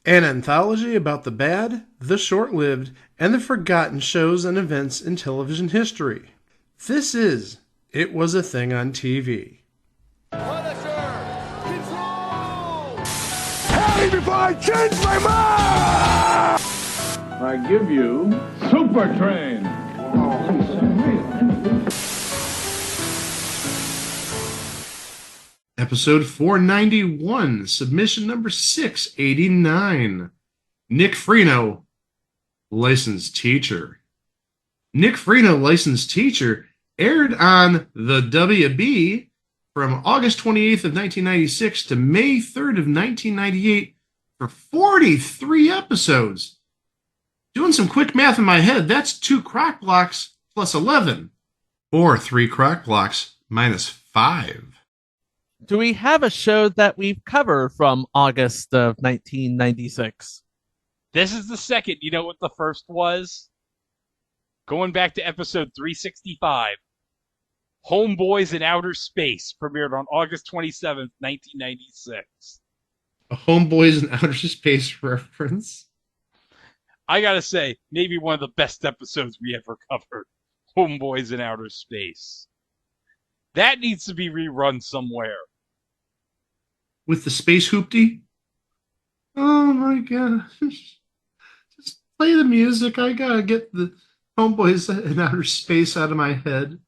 An anthology about the bad, the short lived, and the forgotten shows and events in television history. This is It Was a Thing on TV. Punisher! Control! Hey, before I change my mind! I give you Super Train. Episode 491, submission number 689. Nick Freno, licensed teacher. Nick Freno, licensed teacher, aired on the WB from August 28th of 1996 to May 3rd of 1998 for 43 episodes. Doing some quick math in my head, that's 2 crock blocks plus 11, or 3 crock blocks minus 5. Do we have a show that we've covered from August of 1996? This is the second. You know what the first was? Going back to episode 365. Homeboys in Outer Space premiered on August 27th, 1996. A Homeboys in Outer Space reference. I gotta say, maybe one of the best episodes we ever covered. Homeboys in Outer Space. That needs to be rerun somewhere. With the space hoopty? Oh my gosh. Just play the music. I gotta get the Homeboys in Outer Space out of my head.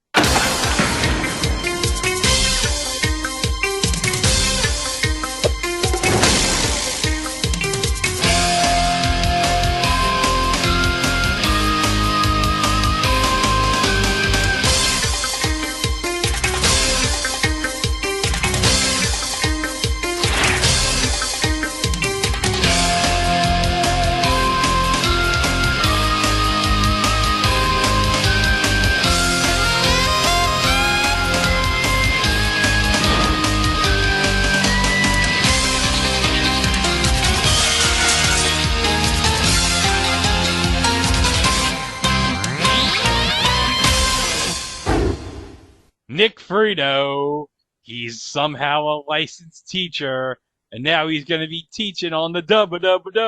Nick Freno, he's somehow a licensed teacher, and now he's going to be teaching on the WB.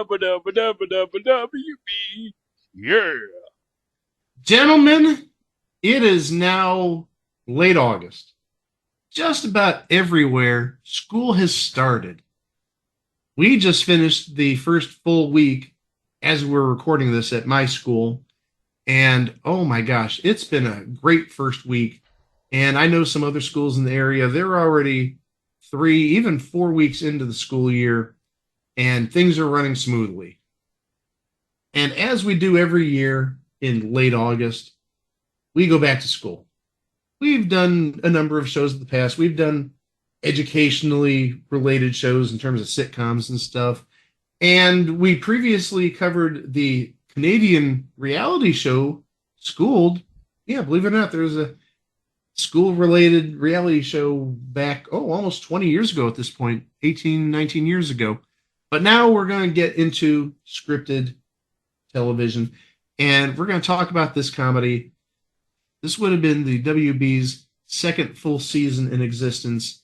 Yeah. Gentlemen, it is now late August. Just about everywhere, school has started. We just finished the first full week as we're recording this at my school. And oh my gosh, it's been a great first week. And I know some other schools in the area, they're already 3, even 4 weeks into the school year, and things are running smoothly. And as we do every year in late August, we go back to school. We've done a number of shows in the past. We've done educationally related shows in terms of sitcoms and stuff. And we previously covered the Canadian reality show, Schooled. Yeah, believe it or not, there was a school-related reality show back, almost 20 years ago at this point, 18, 19 years ago. But now we're going to get into scripted television, and we're going to talk about this comedy. This would have been the WB's second full season in existence,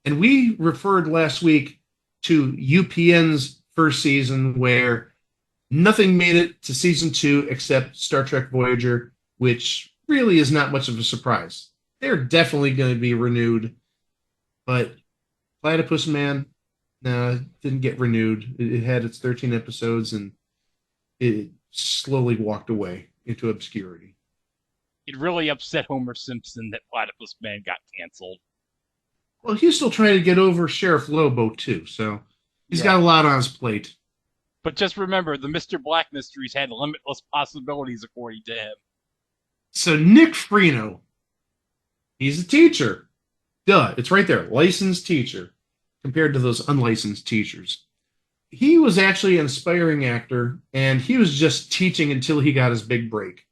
and we referred last week to UPN's first season, where nothing made it to season 2 except Star Trek Voyager, which really is not much of a surprise. They're definitely going to be renewed, but Platypus Man, no, it didn't get renewed. It had its 13 episodes, and it slowly walked away into obscurity. It really upset Homer Simpson that Platypus Man got canceled. Well, he's still trying to get over Sheriff Lobo, too, so he's got a lot on his plate. But just remember, the Mr. Black Mysteries had limitless possibilities, according to him. So Nick Freno, he's a teacher. Duh, it's right there. Licensed teacher compared to those unlicensed teachers. He was actually an aspiring actor, and he was just teaching until he got his big break.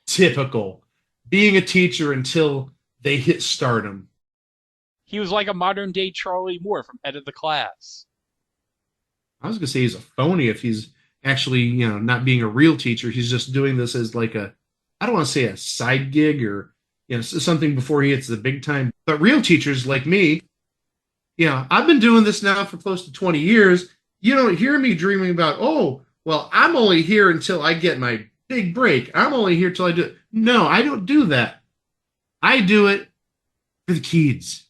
Typical. Being a teacher until they hit stardom. He was like a modern-day Charlie Moore from Head of the Class. I was going to say he's a phony if he's actually, not being a real teacher. He's just doing this as like I don't want to say a side gig or something before he hits the big time. But real teachers like me, I've been doing this now for close to 20 years. You don't hear me dreaming about, oh, well, I'm only here until I get my big break. I'm only here till I do it. No, I don't do that. I do it for the kids.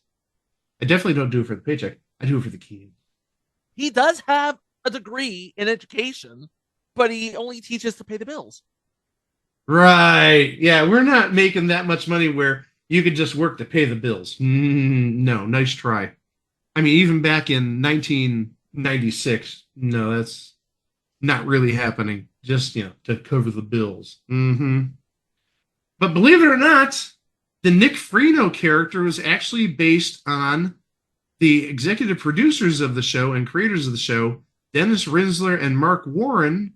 I definitely don't do it for the paycheck. I do it for the kids. He does have a degree in education, but he only teaches to pay the bills. Right. Yeah, we're not making that much money where you could just work to pay the bills. No, nice try. I mean, even back in 1996, no, that's not really happening. Just, to cover the bills. But believe it or not, the Nick Freno character was actually based on the executive producers of the show and creators of the show, Dennis Rinsler and Mark Warren.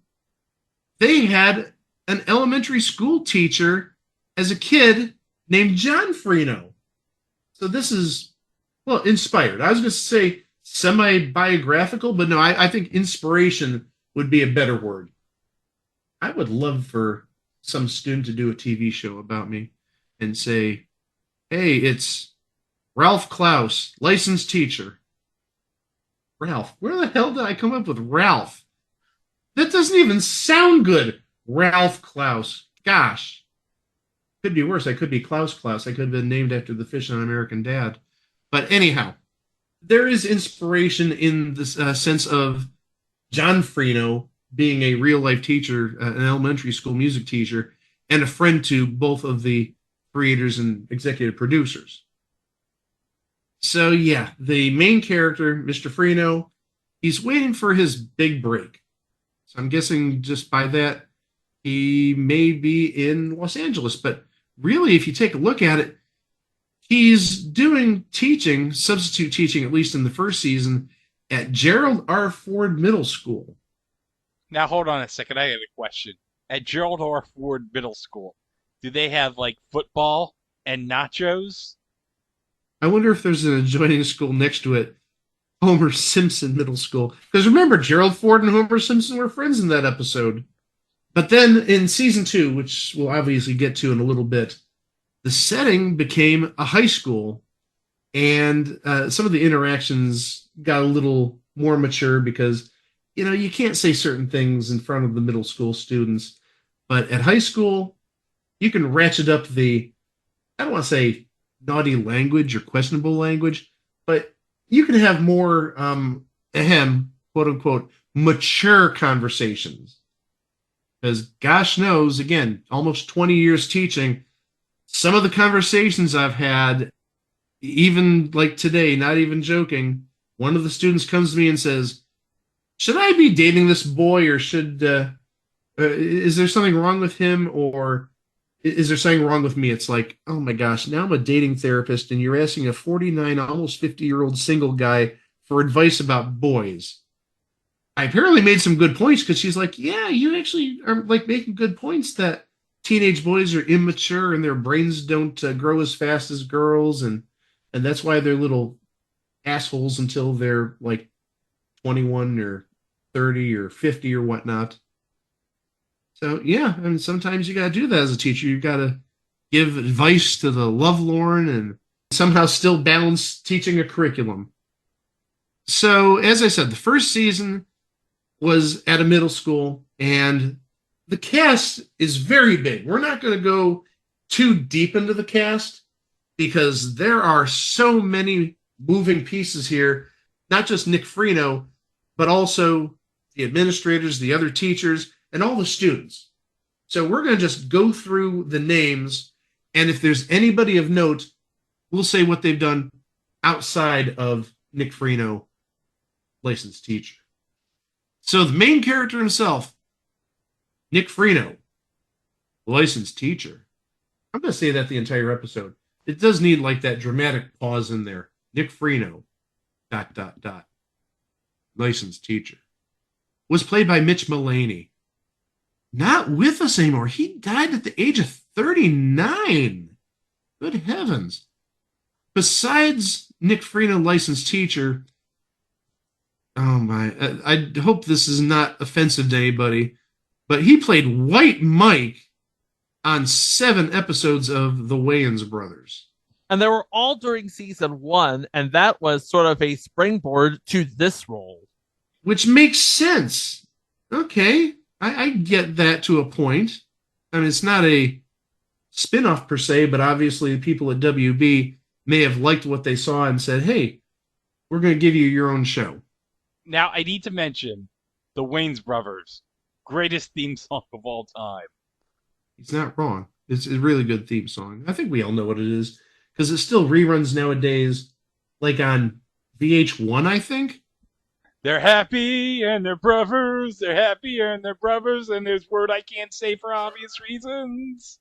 They had an elementary school teacher as a kid named John Freno. So this is, well, inspired. I was going to say semi-biographical, but no, I think inspiration would be a better word. I would love for some student to do a TV show about me and say, hey, it's Ralph Klaus, licensed teacher. Ralph. Where the hell did I come up with Ralph? That doesn't even sound good. Ralph Klaus. Gosh. Could be worse. I could be Klaus Klaus. I could have been named after the fish on American Dad. But anyhow, there is inspiration in the sense of John Freno being a real life teacher, an elementary school music teacher, and a friend to both of the creators and executive producers. So yeah, the main character, Mr. Freno, he's waiting for his big break. So I'm guessing just by that, he may be in Los Angeles. But really, if you take a look at it, he's doing teaching, substitute teaching, at least in the first season, at Gerald R. Ford Middle School. Now, hold on a second. I have a question. At Gerald R. Ford Middle School, do they have, like, football and nachos? I wonder if there's an adjoining school next to it, Homer Simpson Middle School. Because remember, Gerald Ford and Homer Simpson were friends in that episode. But then in season 2, which we'll obviously get to in a little bit, the setting became a high school, and some of the interactions got a little more mature because, you can't say certain things in front of the middle school students. But at high school, you can ratchet up the, I don't want to say naughty language or questionable language, but you can have more, quote unquote, mature conversations. Because gosh knows, again, almost 20 years teaching, some of the conversations I've had, even like today, not even joking, one of the students comes to me and says, should I be dating this boy, or is there something wrong with him, or is there something wrong with me? It's like, oh my gosh, now I'm a dating therapist and you're asking a 49, almost 50-year-old single guy for advice about boys. I apparently made some good points because she's like, yeah, you actually are like making good points that teenage boys are immature and their brains don't grow as fast as girls, and that's why they're little assholes until they're like 21 or 30 or 50 or whatnot. So yeah, I mean, sometimes you got to do that as a teacher. You got to give advice to the lovelorn and somehow still balance teaching a curriculum. So as I said, the first season was at a middle school, and the cast is very big. We're not going to go too deep into the cast because there are so many moving pieces here, not just Nick Freno, but also the administrators, the other teachers, and all the students. So we're going to just go through the names, and if there's anybody of note, we'll say what they've done outside of Nick Freno, licensed teacher. So the main character himself, Nick Freno, licensed teacher. I'm going to say that the entire episode. It does need like that dramatic pause in there. Nick Freno, ... licensed teacher. Was played by Mitch Mulaney. Not with us anymore. He died at the age of 39. Good heavens. Besides Nick Freno, licensed teacher, oh my, I hope this is not offensive to anybody, but he played White Mike on 7 episodes of The Wayans Brothers. And they were all during season 1, and that was sort of a springboard to this role. which makes sense. Okay, I get that to a point. I mean, it's not a spin-off per se, but obviously the people at WB may have liked what they saw and said, hey, we're going to give you your own show. Now, I need to mention the Wayans Brothers, greatest theme song of all time. He's not wrong. It's a really good theme song. I think we all know what it is because it still reruns nowadays, like on VH1, I think. They're happy and they're brothers. They're happy and they're brothers. And there's word I can't say for obvious reasons.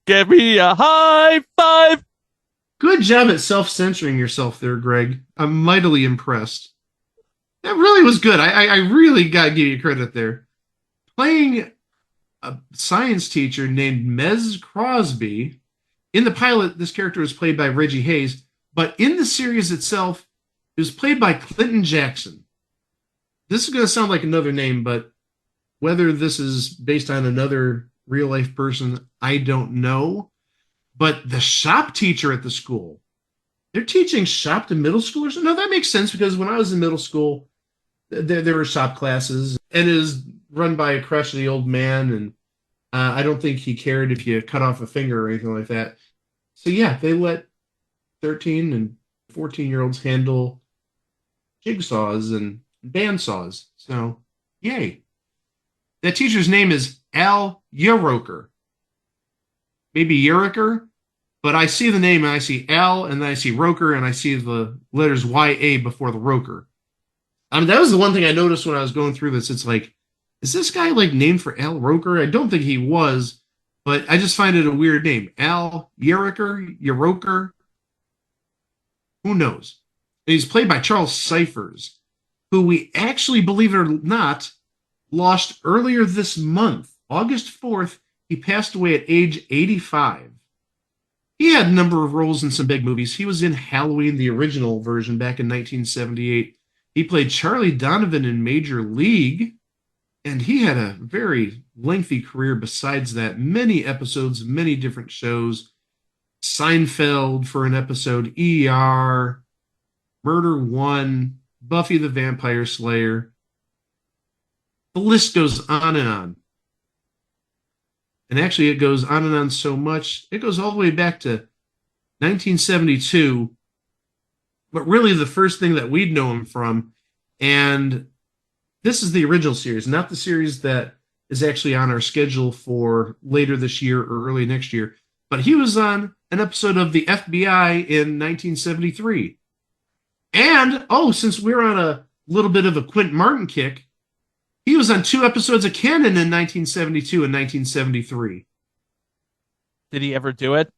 Give me a high five. Good job at self-censoring yourself there, Greg. I'm mightily impressed. That really was good. I really got to give you credit there. Playing a science teacher named Mez Crosby. In the pilot, this character was played by Reggie Hayes, but in the series itself, it was played by Clinton Jackson. This is going to sound like another name, but whether this is based on another real-life person, I don't know. But the shop teacher at the school, they're teaching shop to middle schoolers? No, that makes sense because when I was in middle school, there were shop classes, and it is run by a crotchety old man, and I don't think he cared if you cut off a finger or anything like that. So yeah, they let 13 and 14-year-olds handle jigsaws and bandsaws. So, yay. That teacher's name is Al Yeroker. Maybe Yeriker, but I see the name and I see Al and then I see Roker and I see the letters YA before the Roker. I mean, that was the one thing I noticed when I was going through this. It's like, is this guy like named for Al Roker? I don't think he was, but I just find it a weird name. Al Yeroker. Who knows? And he's played by Charles Cyphers, who we actually, believe it or not, lost earlier this month. August 4th, he passed away at age 85. He had a number of roles in some big movies. He was in Halloween, the original version, back in 1978. He played Charlie Donovan in Major League, and he had a very lengthy career besides that. Many episodes, many different shows. Seinfeld for an episode, ER, Murder One, Buffy the Vampire Slayer. The list goes on and on. And actually, it goes on and on so much, it goes all the way back to 1972. But really, the first thing that we'd know him from, and this is the original series, not the series that is actually on our schedule for later this year or early next year. But he was on an episode of the FBI in 1973. And, since we're on a little bit of a Quint Martin kick, he was on 2 episodes of Canon in 1972 and 1973. Did he ever do it?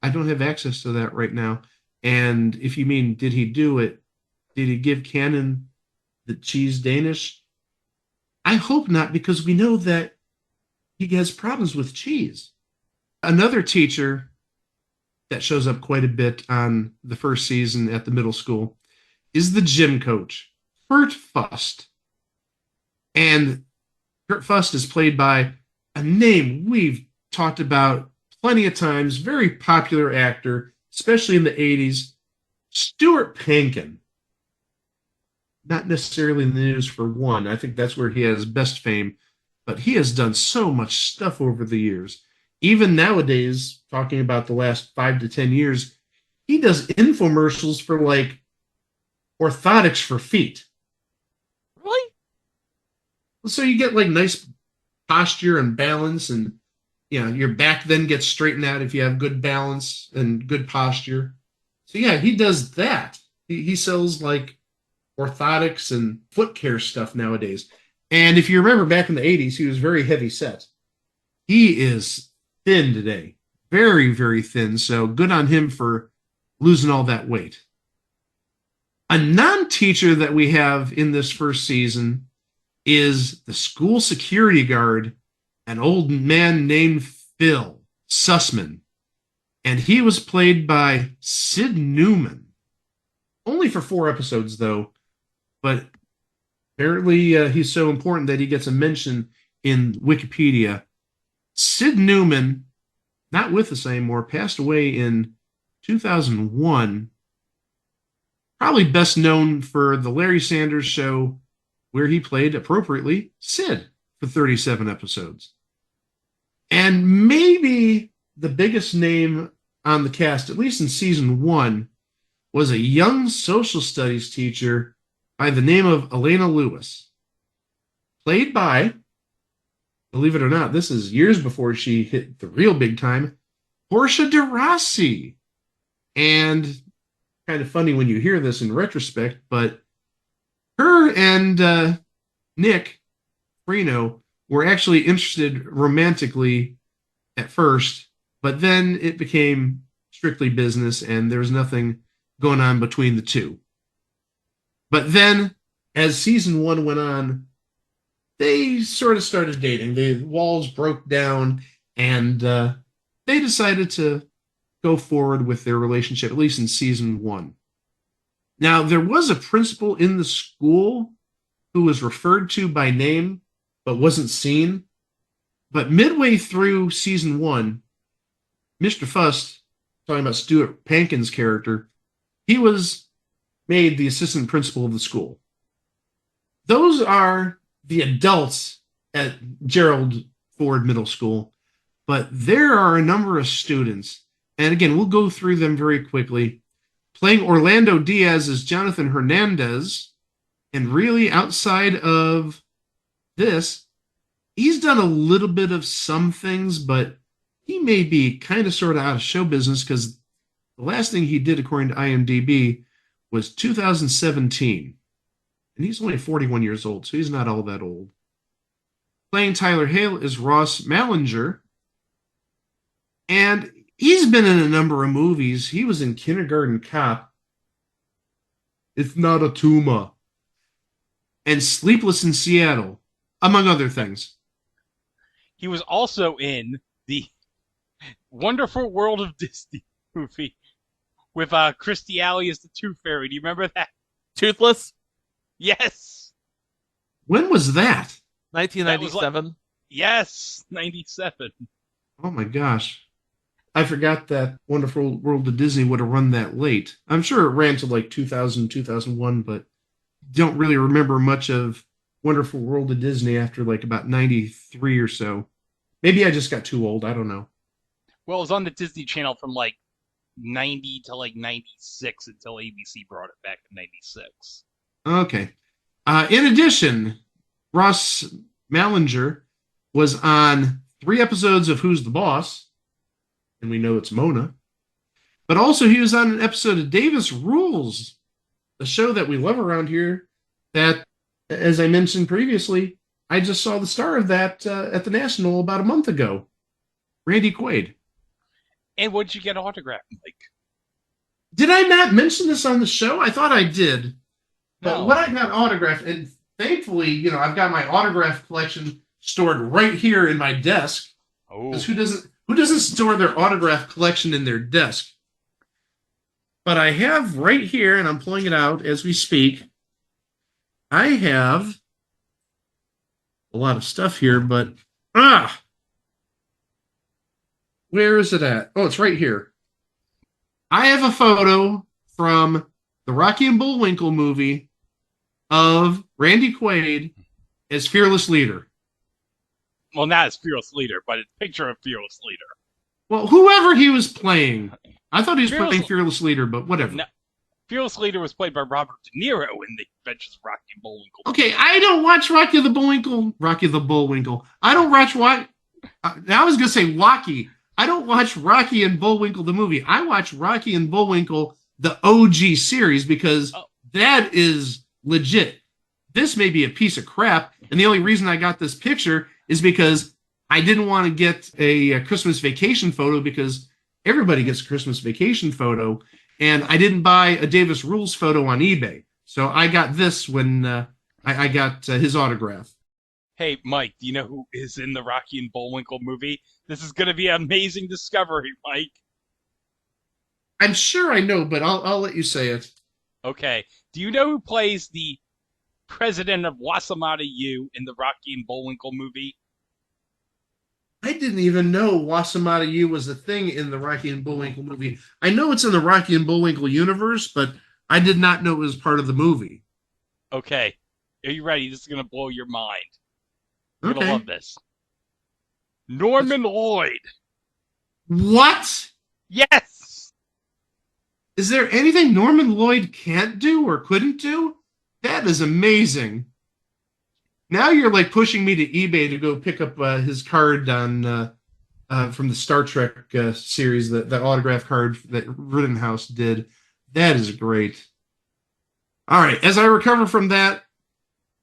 I don't have access to that right now. And if you mean, did he do it? Did he give Canon the cheese Danish? I hope not, because we know that he has problems with cheese. Another teacher that shows up quite a bit on the first season at the middle school is the gym coach, Kurt Fust. And Kurt Fust is played by a name we've talked about plenty of times, very popular actor, especially in the 80s, Stuart Pankin. Not necessarily in the news for one. I think that's where he has best fame, but he has done so much stuff over the years. Even nowadays, talking about the last 5 to 10 years, he does infomercials for like orthotics for feet. Really? So you get like nice posture and balance, and your back then gets straightened out if you have good balance and good posture. So yeah, he does that. He sells like orthotics and foot care stuff nowadays. And if you remember back in the 80s, he was very heavy set. He is thin today. Very, very thin. So good on him for losing all that weight. A non-teacher that we have in this first season is the school security guard, an old man named Phil Sussman. And he was played by Sid Newman. Only for 4 episodes, though. But apparently he's so important that he gets a mention in Wikipedia. Sid Newman, not with us anymore, passed away in 2001. Probably best known for the Larry Sanders Show, where he played appropriately Sid for 37 episodes. And maybe the biggest name on the cast, at least in season one, was a young social studies teacher by the name of Elena Lewis, played by, believe it or not, this is years before she hit the real big time, Portia de Rossi. And kind of funny when you hear this in retrospect, but her and Nick Freno were actually interested romantically at first, but then it became strictly business and there was nothing going on between the two. But then, as season one went on, they sort of started dating. The walls broke down, and they decided to go forward with their relationship, at least in season one. Now, there was a principal in the school who was referred to by name but wasn't seen. But midway through season one, Mr. Fuss, talking about Stuart Pankin's character, he was made the assistant principal of the school. Those are the adults at Gerald Ford Middle School, but there are a number of students, and again, we'll go through them very quickly. Playing Orlando Diaz is Jonathan Hernandez, and really outside of this, he's done a little bit of some things, but he may be kind of sort of out of show business because the last thing he did, according to IMDb, was 2017. And he's only 41 years old, so he's not all that old. Playing Tyler Hale is Ross Mallinger. And he's been in a number of movies. He was in Kindergarten Cop. It's Not a Tumor. And Sleepless in Seattle, among other things. He was also in the Wonderful World of Disney movie with Christy Alley as the Tooth Fairy. Do you remember that? Toothless, Yes. When was that? 1997. Yes, 97. Oh my gosh. I forgot that Wonderful World of Disney would have run that late. I'm sure it ran to like 2000, 2001, but don't really remember much of Wonderful World of Disney after like about 93 or so. Maybe I just got too old. I don't know. Well, it was on the Disney Channel from like 90 to like 96 until ABC brought it back in 96. Okay. In addition, Ross Mallinger was on 3 episodes of Who's the Boss, and we know it's Mona. But also he was on an episode of Davis Rules, a show that we love around here that, as I mentioned previously, I just saw the star of that at the National about a month ago, Randy Quaid. And what'd you get autographed, Mike? Did I not mention this on the show? I thought I did. But No. what I got autographed, and thankfully, I've got my autograph collection stored right here in my desk. Oh, Because who doesn't store their autograph collection in their desk? But I have right here, and I'm pulling it out as we speak. I have a lot of stuff here, but where is it at? Oh, it's right here. I have a photo from the Rocky and Bullwinkle movie of Randy Quaid as Fearless Leader. well, not as Fearless Leader, but it's a picture of Fearless Leader. Well, whoever he was playing. I thought he was Fearless- playing Fearless Leader, but whatever. No. Fearless Leader was played by Robert De Niro in the Adventures of Rocky and Bullwinkle. Okay, I don't watch Rocky the Bullwinkle. I don't watch what? Now I was gonna say Wacky. I don't watch Rocky and Bullwinkle the movie. I watch Rocky and Bullwinkle the OG series because that is legit. This may be a piece of crap, and the only reason I got this picture is because I didn't want to get a Christmas vacation photo because everybody gets a Christmas vacation photo, and I didn't buy a Davis Rules photo on eBay. So I got this when I got his autograph. Hey, Mike, do you know who is in the Rocky and Bullwinkle movie? This is going to be an amazing discovery, Mike. I'm sure I know, but I'll let you say it. Okay. Do you know who plays the president of Wasamata U in the Rocky and Bullwinkle movie? I didn't even know Wasamata U was a thing in the Rocky and Bullwinkle movie. I know it's in the Rocky and Bullwinkle universe, but I did not know it was part of the movie. Okay. Are you ready? This is going to blow your mind. You're going to Okay. love this. Norman Lloyd. What? Yes! Is there anything Norman Lloyd can't do or couldn't do? That is amazing. Now you're like pushing me to eBay to go pick up his card on from the Star Trek series, the autograph card that Rittenhouse did. That is great. All right, as I recover from that,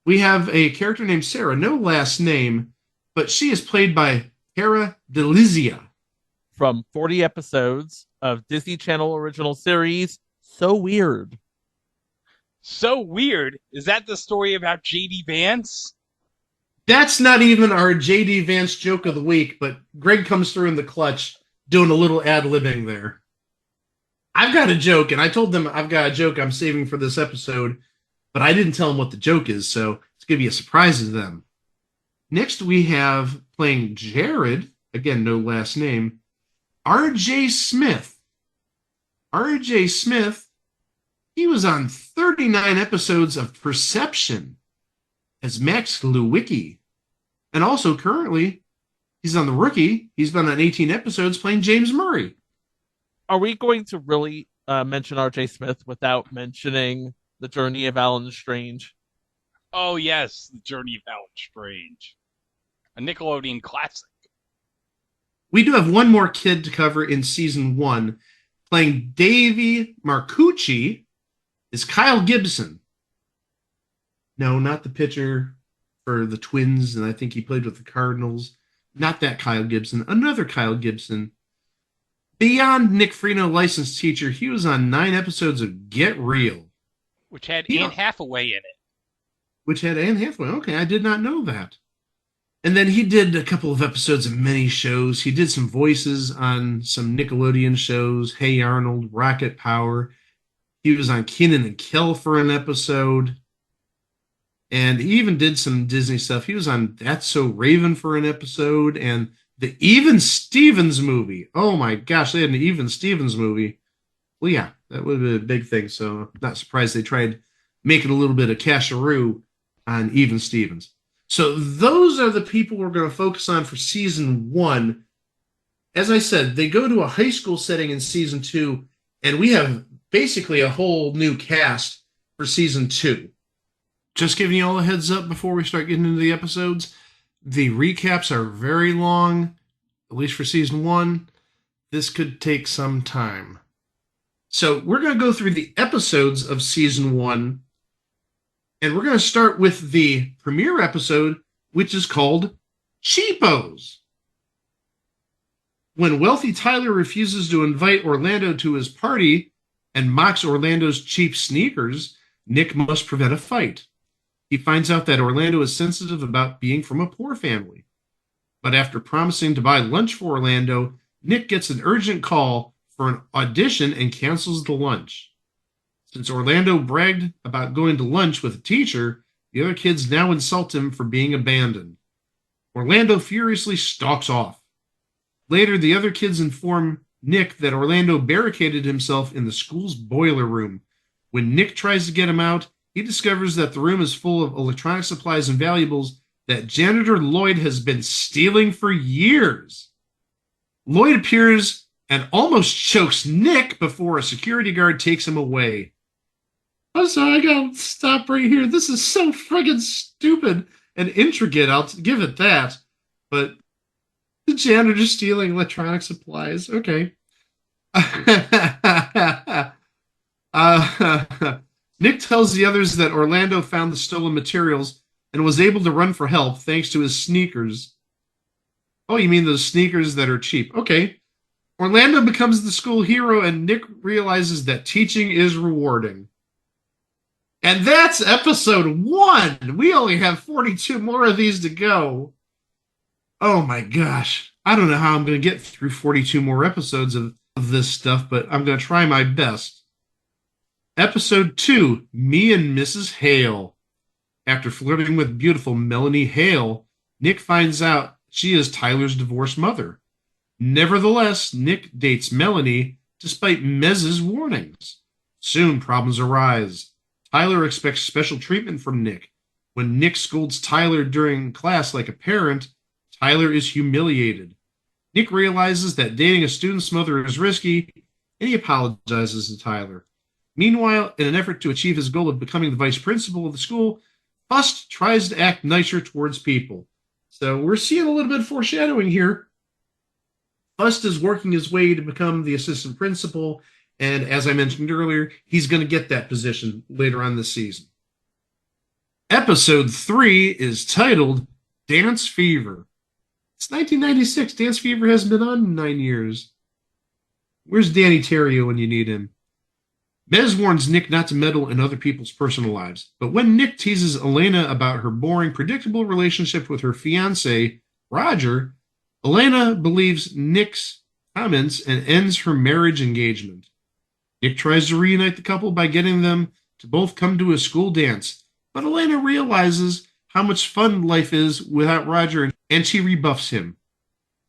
we have a character named Sarah, no last name, but she is played by Cara Delizia. From 40 episodes of Disney Channel original series, So Weird. So Weird? Is that the story about J.D. Vance? That's not even our J.D. Vance joke of the week, but Greg comes through in the clutch doing a little ad-libbing there. I've got a joke, and I told them I've got a joke I'm saving for this episode, but I didn't tell them what the joke is, so it's going to be a surprise to them. Next, we have playing Jared, again, no last name, R.J. Smith. R.J. Smith, he was on 39 episodes of Perception as Max Lewicki. And also, currently, he's on The Rookie. He's been on 18 episodes playing James Murray. Are we going to really mention R.J. Smith without mentioning The Journey of Alan Strange? Oh, yes, The Journey of Alan Strange. A Nickelodeon classic. We do have one more kid to cover in season 1. Playing Davey Marcucci is Kyle Gibson. No, not the pitcher for the Twins, and I think he played with the Cardinals. Not that Kyle Gibson. Another Kyle Gibson. Beyond Nick Freno, licensed teacher, he was on 9 episodes of Get Real. Which had Anne Hathaway in it. Which had Anne Hathaway. Okay, I did not know that. And then he did a couple of episodes of many shows. He did some voices on some Nickelodeon shows. Hey Arnold, Rocket Power. He was on Kenan and Kel for an episode. And he even did some Disney stuff. He was on That's So Raven for an episode. And the Even Stevens movie. Oh my gosh, they had an Even Stevens movie. Well, yeah, that would have been a big thing. So not surprised they tried making a little bit of casharoo on Even Stevens. So those are the people we're going to focus on for season 1. As I said, they go to a high school setting in season 2, and we have basically a whole new cast for season 2. Just giving you all a heads up before we start getting into the episodes. The recaps are very long, at least for season 1. This could take some time. So we're going to go through the episodes of season 1. And we're going to start with the premiere episode, which is called Cheapos. When wealthy Tyler refuses to invite Orlando to his party and mocks Orlando's cheap sneakers, Nick must prevent a fight. He finds out that Orlando is sensitive about being from a poor family. But after promising to buy lunch for Orlando, Nick gets an urgent call for an audition and cancels the lunch. Since Orlando bragged about going to lunch with a teacher, the other kids now insult him for being abandoned. Orlando furiously stalks off. Later, the other kids inform Nick that Orlando barricaded himself in the school's boiler room. When Nick tries to get him out, he discovers that the room is full of electronic supplies and valuables that janitor Lloyd has been stealing for years. Lloyd appears and almost chokes Nick before a security guard takes him away. I'm sorry, I gotta stop right here. This is so friggin' stupid and intricate, I'll give it that. But the janitor stealing electronic supplies, okay. Nick tells the others that Orlando found the stolen materials and was able to run for help thanks to his sneakers. Oh, you mean those sneakers that are cheap? Okay. Orlando becomes the school hero and Nick realizes that teaching is rewarding. And that's episode 1. We only have 42 more of these to go. Oh my gosh. I don't know how I'm going to get through 42 more episodes of this stuff, but I'm going to try my best. Episode 2, Me and Mrs. Hale. After flirting with beautiful Melanie Hale, Nick finds out she is Tyler's divorced mother. Nevertheless, Nick dates Melanie despite Mez's warnings. Soon, problems arise. Tyler expects special treatment from Nick. When Nick scolds Tyler during class like a parent, Tyler is humiliated. Nick realizes that dating a student's mother is risky, and he apologizes to Tyler. Meanwhile, in an effort to achieve his goal of becoming the vice principal of the school, Fust tries to act nicer towards people. So we're seeing a little bit of foreshadowing here. Fust is working his way to become the assistant principal, and as I mentioned earlier, he's going to get that position later on this season. Episode 3 is titled Dance Fever. It's 1996. Dance Fever hasn't been on in 9 years. Where's Danny Terrio when you need him? Mez warns Nick not to meddle in other people's personal lives, but when Nick teases Elena about her boring, predictable relationship with her fiancé, Roger, Elena believes Nick's comments and ends her marriage engagement. Nick tries to reunite the couple by getting them to both come to a school dance, but Elena realizes how much fun life is without Roger, and she rebuffs him.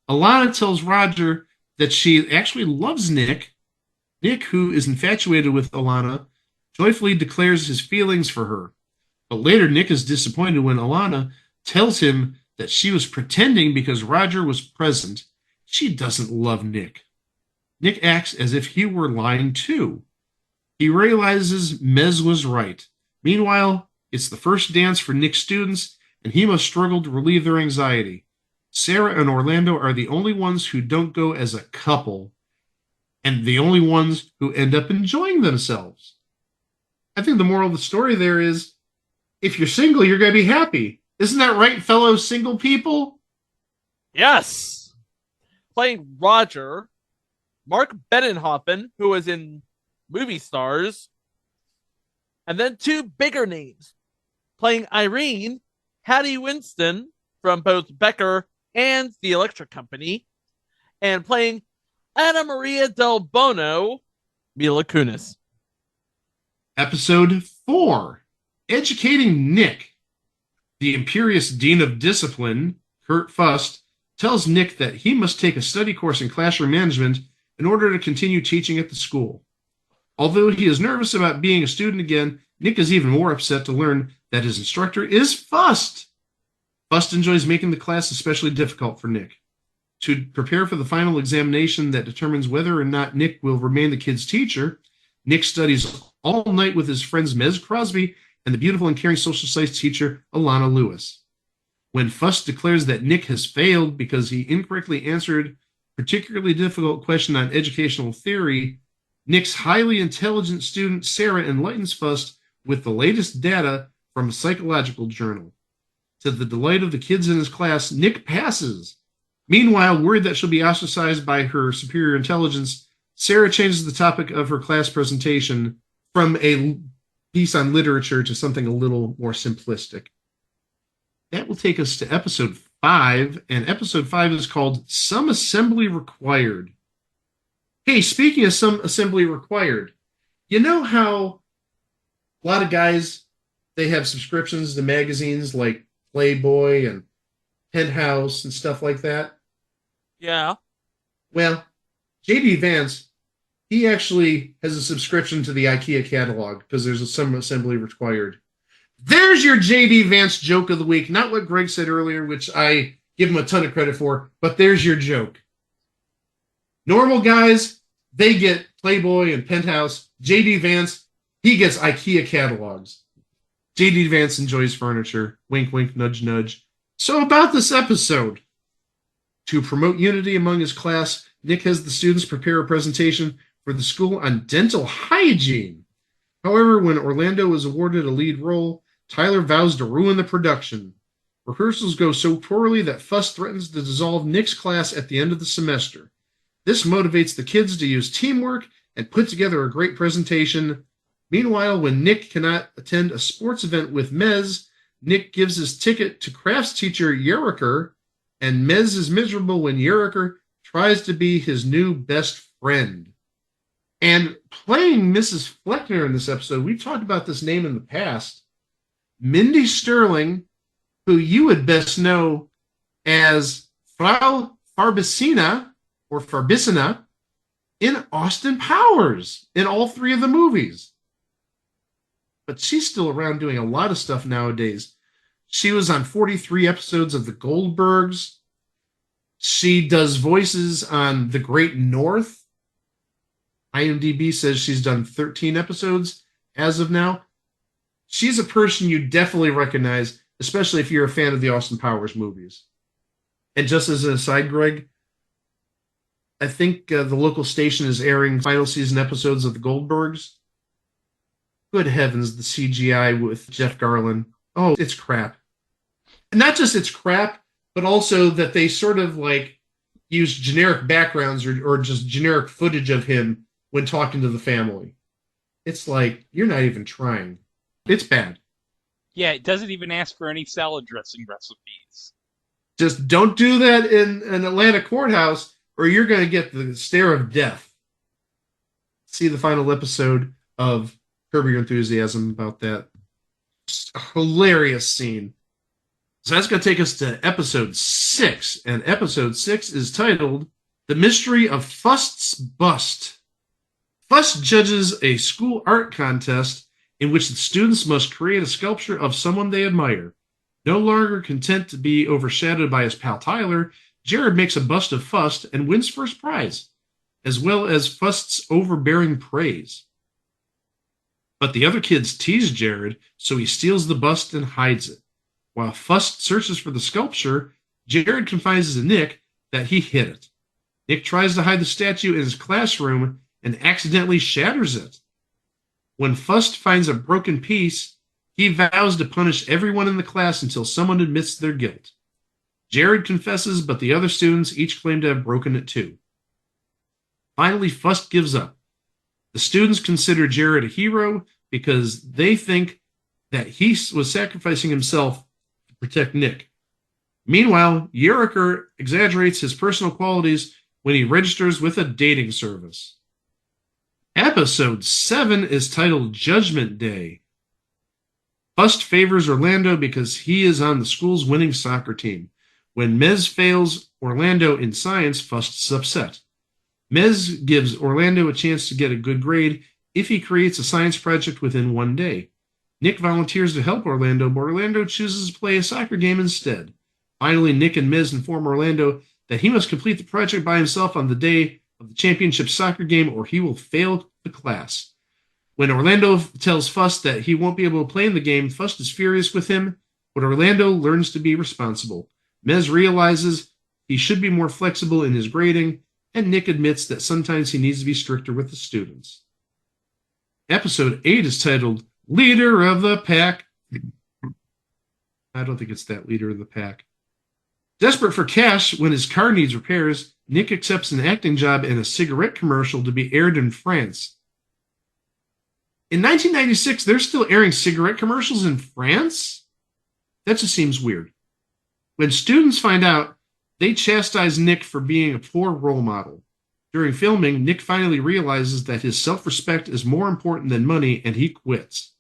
Alana tells Roger that she actually loves Nick. Nick, who is infatuated with Alana, joyfully declares his feelings for her. But later, Nick is disappointed when Alana tells him that she was pretending because Roger was present. She doesn't love Nick. Nick acts as if he were lying too. He realizes Mez was right. Meanwhile, it's the first dance for Nick's students, and he must struggle to relieve their anxiety. Sarah and Orlando are the only ones who don't go as a couple, and the only ones who end up enjoying themselves. I think the moral of the story there is, if you're single, you're going to be happy. Isn't that right, fellow single people? Yes. Playing Roger, Mark Bedenhoffen, who was in Movie Stars, and then 2 bigger names. Playing Irene, Hattie Winston from both Becker and The Electric Company, and playing Anna Maria Del Bono, Mila Kunis. Episode 4, Educating Nick. The imperious Dean of Discipline, Kurt Fust, tells Nick that he must take a study course in classroom management in order to continue teaching at the school. Although he is nervous about being a student again, Nick is even more upset to learn that his instructor is Fust. Fust enjoys making the class especially difficult for Nick. To prepare for the final examination that determines whether or not Nick will remain the kid's teacher, Nick studies all night with his friends Mez Crosby and the beautiful and caring social science teacher Alana Lewis. When Fust declares that Nick has failed because he incorrectly answered a particularly difficult question on educational theory, Nick's highly intelligent student Sarah enlightens Fust with the latest data from a psychological journal. To the delight of the kids in his class, Nick passes. Meanwhile, worried that she'll be ostracized by her superior intelligence, Sarah changes the topic of her class presentation from a piece on literature to something a little more simplistic. That will take us to episode 5, and episode 5 is called Some Assembly Required. Hey, speaking of some assembly required, you know how a lot of guys, they have subscriptions to magazines like Playboy and Penthouse and stuff like that? Yeah. Well, J.D. Vance, he actually has a subscription to the IKEA catalog because there's some assembly required. There's your J.D. Vance joke of the week. Not what Greg said earlier, which I give him a ton of credit for, but there's your joke. Normal guys, they get Playboy and Penthouse. J.D. Vance, he gets IKEA catalogs. J.D. Vance enjoys furniture. Wink, wink, nudge, nudge. So about this episode. To promote unity among his class, Nick has the students prepare a presentation for the school on dental hygiene. However, when Orlando is awarded a lead role, Tyler vows to ruin the production. Rehearsals go so poorly that Fuss threatens to dissolve Nick's class at the end of the semester. This motivates the kids to use teamwork and put together a great presentation. Meanwhile, when Nick cannot attend a sports event with Mez, Nick gives his ticket to crafts teacher Yeriker, and Mez is miserable when Yeriker tries to be his new best friend. And playing Mrs. Fleckner in this episode, we've talked about this name in the past, Mindy Sterling, who you would best know as Frau Farbissina, or Farbissina, in Austin Powers in all three of the movies. But she's still around doing a lot of stuff nowadays. She was on 43 episodes of The Goldbergs. She does voices on The Great North. IMDb says she's done 13 episodes as of now. She's a person you definitely recognize, especially if you're a fan of the Austin Powers movies. And just as an aside, Greg, I think the local station is airing final season episodes of The Goldbergs. Good heavens, the CGI with Jeff Garlin. Oh, it's crap. And not just it's crap, but also that they sort of like use generic backgrounds or just generic footage of him when talking to the family. It's like, you're not even trying. It's bad. Yeah, it doesn't even ask for any salad dressing recipes. Just don't do that in an Atlanta courthouse or you're going to get the stare of death. See the final episode of Curb Your Enthusiasm about that. Just a hilarious scene. So that's going to take us to episode 6. And episode 6 is titled The Mystery of Fust's Bust. Fust judges a school art contest in which the students must create a sculpture of someone they admire. No longer content to be overshadowed by his pal Tyler, Jared makes a bust of Fust and wins first prize, as well as Fust's overbearing praise. But the other kids tease Jared, so he steals the bust and hides it. While Fust searches for the sculpture, Jared confides to Nick that he hid it. Nick tries to hide the statue in his classroom and accidentally shatters it. When Fust finds a broken piece, he vows to punish everyone in the class until someone admits their guilt. Jared confesses, but the other students each claim to have broken it too. Finally, Fust gives up. The students consider Jared a hero because they think that he was sacrificing himself to protect Nick. Meanwhile, Yerriker exaggerates his personal qualities when he registers with a dating service. Episode 7 is titled Judgment Day. Fust favors Orlando because he is on the school's winning soccer team. When Mez fails Orlando in science, Fust is upset. Mez gives Orlando a chance to get a good grade if he creates a science project within one day. Nick volunteers to help Orlando, but Orlando chooses to play a soccer game instead. Finally, Nick and Mez inform Orlando that he must complete the project by himself on the day of the championship soccer game or he will fail the class. When Orlando tells Fust that he won't be able to play in the game, Fust is furious with him, but Orlando learns to be responsible. Mez realizes he should be more flexible in his grading, and Nick admits that sometimes he needs to be stricter with the students. Episode 8 is titled Leader of the Pack. I don't think it's that Leader of the Pack. Desperate for cash when his car needs repairs, Nick accepts an acting job in a cigarette commercial to be aired in France. In 1996, they're still airing cigarette commercials in France? That just seems weird. When students find out, they chastise Nick for being a poor role model. During filming, Nick finally realizes that his self-respect is more important than money, and he quits.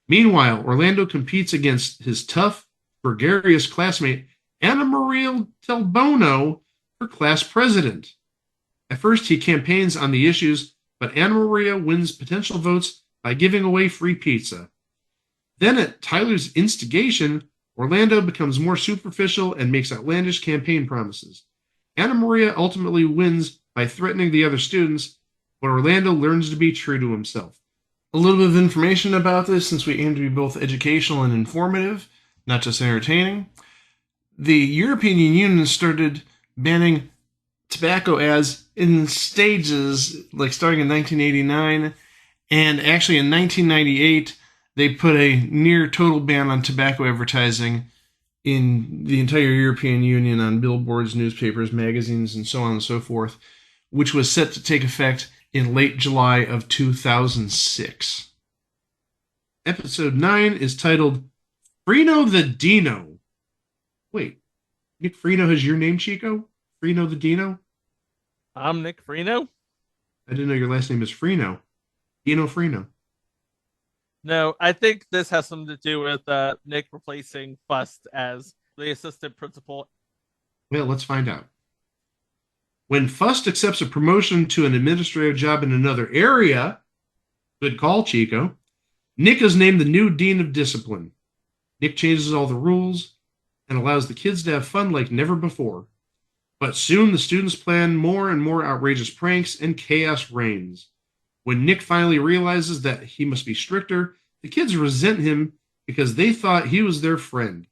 Meanwhile, Orlando competes against his tough, gregarious classmate, Anna Maria Del Bono, for class president. At first, he campaigns on the issues, but Anna Maria wins potential votes by giving away free pizza. Then, at Tyler's instigation, Orlando becomes more superficial and makes outlandish campaign promises. Anna Maria ultimately wins by threatening the other students, but Orlando learns to be true to himself. A little bit of information about this, since we aim to be both educational and informative, not just entertaining. The European Union started banning tobacco ads in stages, like starting in 1989, and actually in 1998, they put a near total ban on tobacco advertising in the entire European Union on billboards, newspapers, magazines, and so on and so forth, which was set to take effect in late July of 2006. Episode 9 is titled Freno the Dino. Wait, Nick Freno has your name, Chico? Freno the Dino? I'm Nick Freno. I didn't know your last name is Freno. Dino Freno. No, I think this has something to do with Nick replacing Fust as the assistant principal. Well, let's find out. When Fust accepts a promotion to an administrative job in another area, good call, Chico, Nick is named the new Dean of Discipline. Nick changes all the rules and allows the kids to have fun like never before. But soon the students plan more and more outrageous pranks and chaos reigns. When Nick finally realizes that he must be stricter, the kids resent him because they thought he was their friend.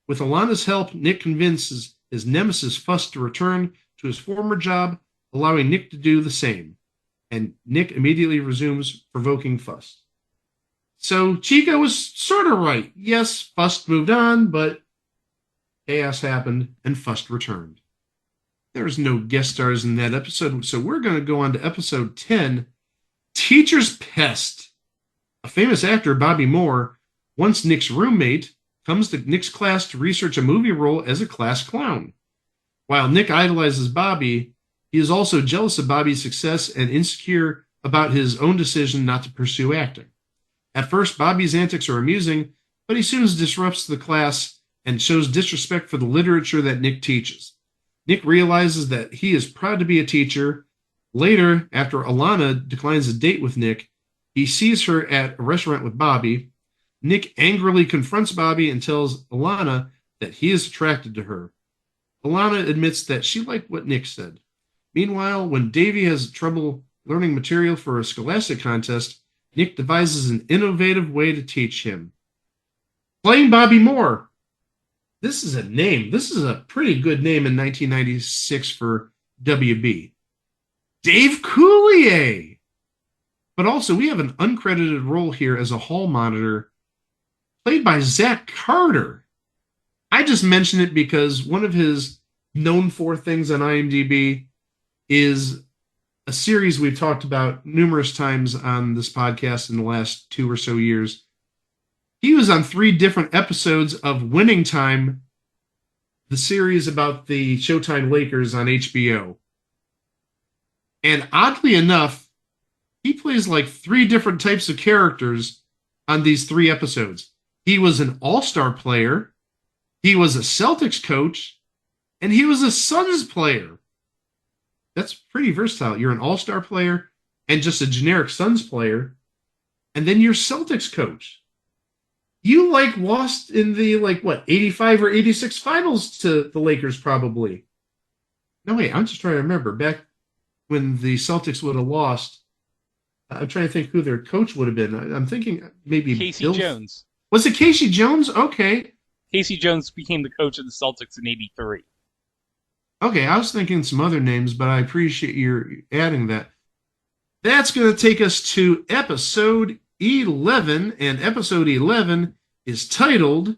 With Alana's help, Nick convinces his nemesis Fust to return to his former job, allowing Nick to do the same. And Nick immediately resumes provoking Fust. So Chico was sort of right. Yes, Fust moved on, but chaos happened and Fust returned. There's no guest stars in that episode, so we're going to go on to episode 10, Teacher's Pest. A famous actor, Bobby Moore, once Nick's roommate, comes to Nick's class to research a movie role as a class clown. While Nick idolizes Bobby, he is also jealous of Bobby's success and insecure about his own decision not to pursue acting. At first, Bobby's antics are amusing, but he soon disrupts the class and shows disrespect for the literature that Nick teaches. Nick realizes that he is proud to be a teacher. Later, after Alana declines a date with Nick, he sees her at a restaurant with Bobby. Nick angrily confronts Bobby and tells Alana that he is attracted to her. Alana admits that she liked what Nick said. Meanwhile, when Davy has trouble learning material for a scholastic contest, Nick devises an innovative way to teach him. Playing Bobby Moore. This is a name. This is a pretty good name in 1996 for WB. Dave Coulier. But also, we have an uncredited role here as a hall monitor, played by Zach Carter. I just mention it because one of his known for things on IMDb is a series we've talked about numerous times on this podcast in the last 2 or so years. He was on 3 different episodes of Winning Time, the series about the Showtime Lakers on HBO. And oddly enough, he plays like 3 different types of characters on these 3 episodes. He was an all-star player, he was a Celtics coach, and he was a Suns player. That's pretty versatile. You're an all-star player and just a generic Suns player, and then you're Celtics coach. You lost in the 85 or 86 finals to the Lakers probably. No, wait, I'm just trying to remember back when the Celtics would have lost. I'm trying to think who their coach would have been. I'm thinking maybe Casey Jones. Was it Casey Jones? Okay. Casey Jones became the coach of the Celtics in '83. Okay, I was thinking some other names, but I appreciate your adding that. That's going to take us to episode 11, and episode 11 is titled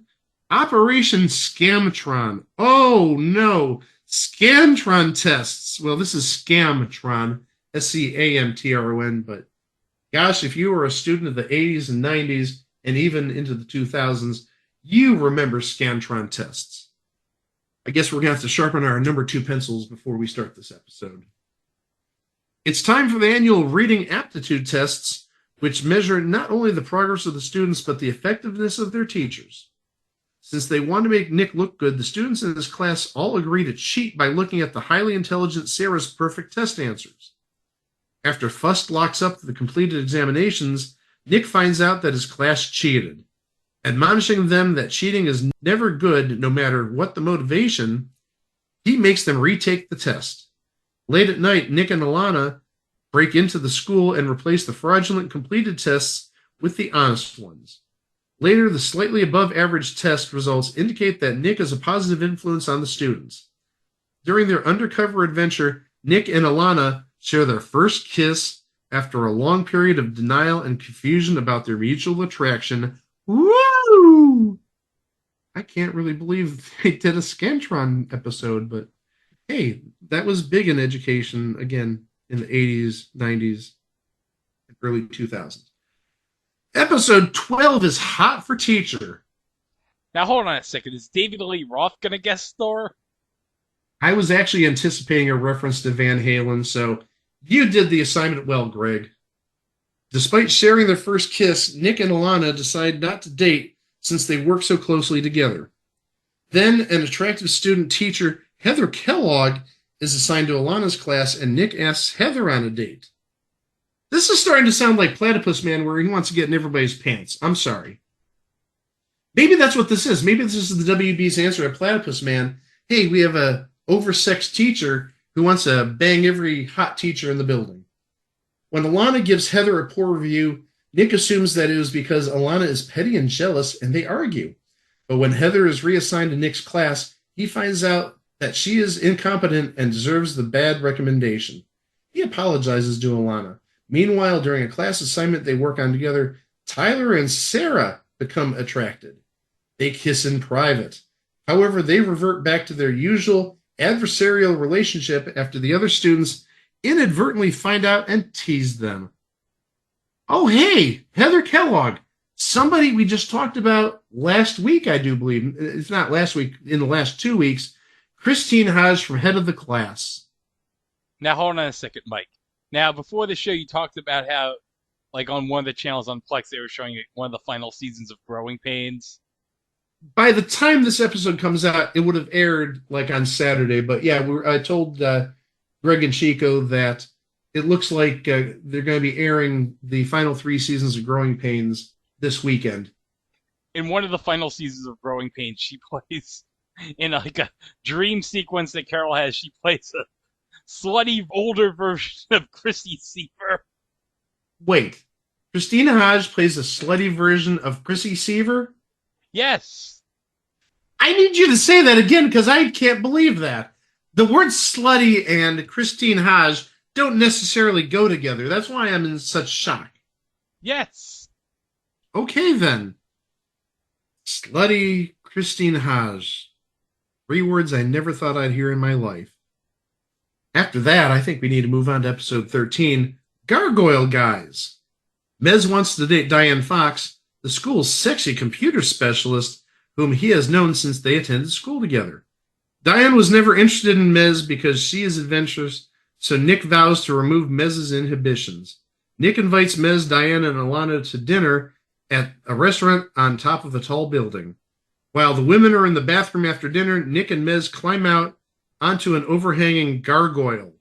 Operation Scamtron. Oh no, Scamtron tests. Well, this is Scamtron, Scamtron, but gosh, if you were a student of the 80s and 90s and even into the 2000s, you remember Scamtron tests. I guess we're going to have to sharpen our number 2 pencils before we start this episode. It's time for the annual reading aptitude tests, which measure not only the progress of the students, but the effectiveness of their teachers. Since they want to make Nick look good, the students in this class all agree to cheat by looking at the highly intelligent Sarah's perfect test answers. After Fust locks up the completed examinations, Nick finds out that his class cheated. Admonishing them that cheating is never good no matter what the motivation, he makes them retake the test. Late at night, Nick and Alana break into the school and replace the fraudulent completed tests with the honest ones. Later, the slightly above average test results indicate that Nick is a positive influence on the students. During their undercover adventure, Nick and Alana share their first kiss after a long period of denial and confusion about their mutual attraction. Woo! I can't really believe they did a Scantron episode, but hey, that was big in education again in the 80s, 90s, and early 2000s. Episode 12 is Hot for Teacher. Now hold on a second. Is David Lee Roth going to guest star? I was actually anticipating a reference to Van Halen, so you did the assignment well, Greg. Despite sharing their first kiss, Nick and Alana decide not to date since they work so closely together. Then an attractive student teacher, Heather Kellogg, is assigned to Alana's class, and Nick asks Heather on a date. This is starting to sound like Platypus Man, where he wants to get in everybody's pants. I'm sorry. Maybe that's what this is. Maybe this is the WB's answer to Platypus Man. Hey, we have a oversexed teacher who wants to bang every hot teacher in the building. When Alana gives Heather a poor review, Nick assumes that it was because Alana is petty and jealous, and they argue. But when Heather is reassigned to Nick's class, he finds out that she is incompetent and deserves the bad recommendation. He apologizes to Alana. Meanwhile, during a class assignment they work on together, Tyler and Sarah become attracted. They kiss in private. However, they revert back to their usual adversarial relationship after the other students inadvertently find out and tease them. Oh, hey, Heather Kellogg, somebody we just talked about last week, I do believe. It's not last week, in the last 2 weeks. Christine Hodge from Head of the Class. Now, hold on a second, Mike. Now, before the show, you talked about how, like, on one of the channels on Plex, they were showing one of the final seasons of Growing Pains. By the time this episode comes out, it would have aired, like, on Saturday. But, yeah, I told Greg and Chico that it looks like they're going to be airing the final 3 seasons of Growing Pains this weekend. In one of the final seasons of Growing Pains, she plays, in like a dream sequence that Carol has, she plays a slutty older version of Chrissy Seaver. Wait, Christina Hodge plays a slutty version of Chrissy Seaver? Yes. I need you to say that again because I can't believe that. The word slutty and Christine Hodge don't necessarily go together. That's why I'm in such shock. Yes. Okay, then. Slutty Christine Hodge. 3 words I never thought I'd hear in my life. After that, I think we need to move on to episode 13, Gargoyle Guys. Mez wants to date Diane Fox, the school's sexy computer specialist, whom he has known since they attended school together. Diane was never interested in Mez because she is adventurous, so Nick vows to remove Mez's inhibitions. Nick invites Mez, Diane, and Alana to dinner at a restaurant on top of a tall building. While the women are in the bathroom after dinner, Nick and Mez climb out onto an overhanging gargoyle.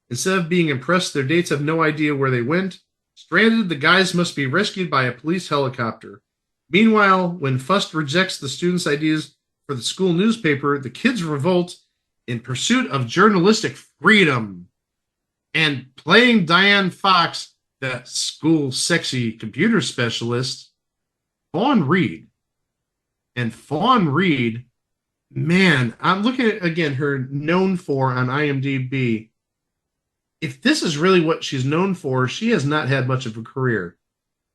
Instead of being impressed, their dates have no idea where they went. Stranded, the guys must be rescued by a police helicopter. Meanwhile, when Fust rejects the students' ideas for the school newspaper, the kids revolt in pursuit of journalistic freedom. And playing Diane Fox, that school sexy computer specialist, Fawn Reed. And Fawn Reed, man, I'm looking at, again, her known for on IMDb. If this is really what she's known for, she has not had much of a career.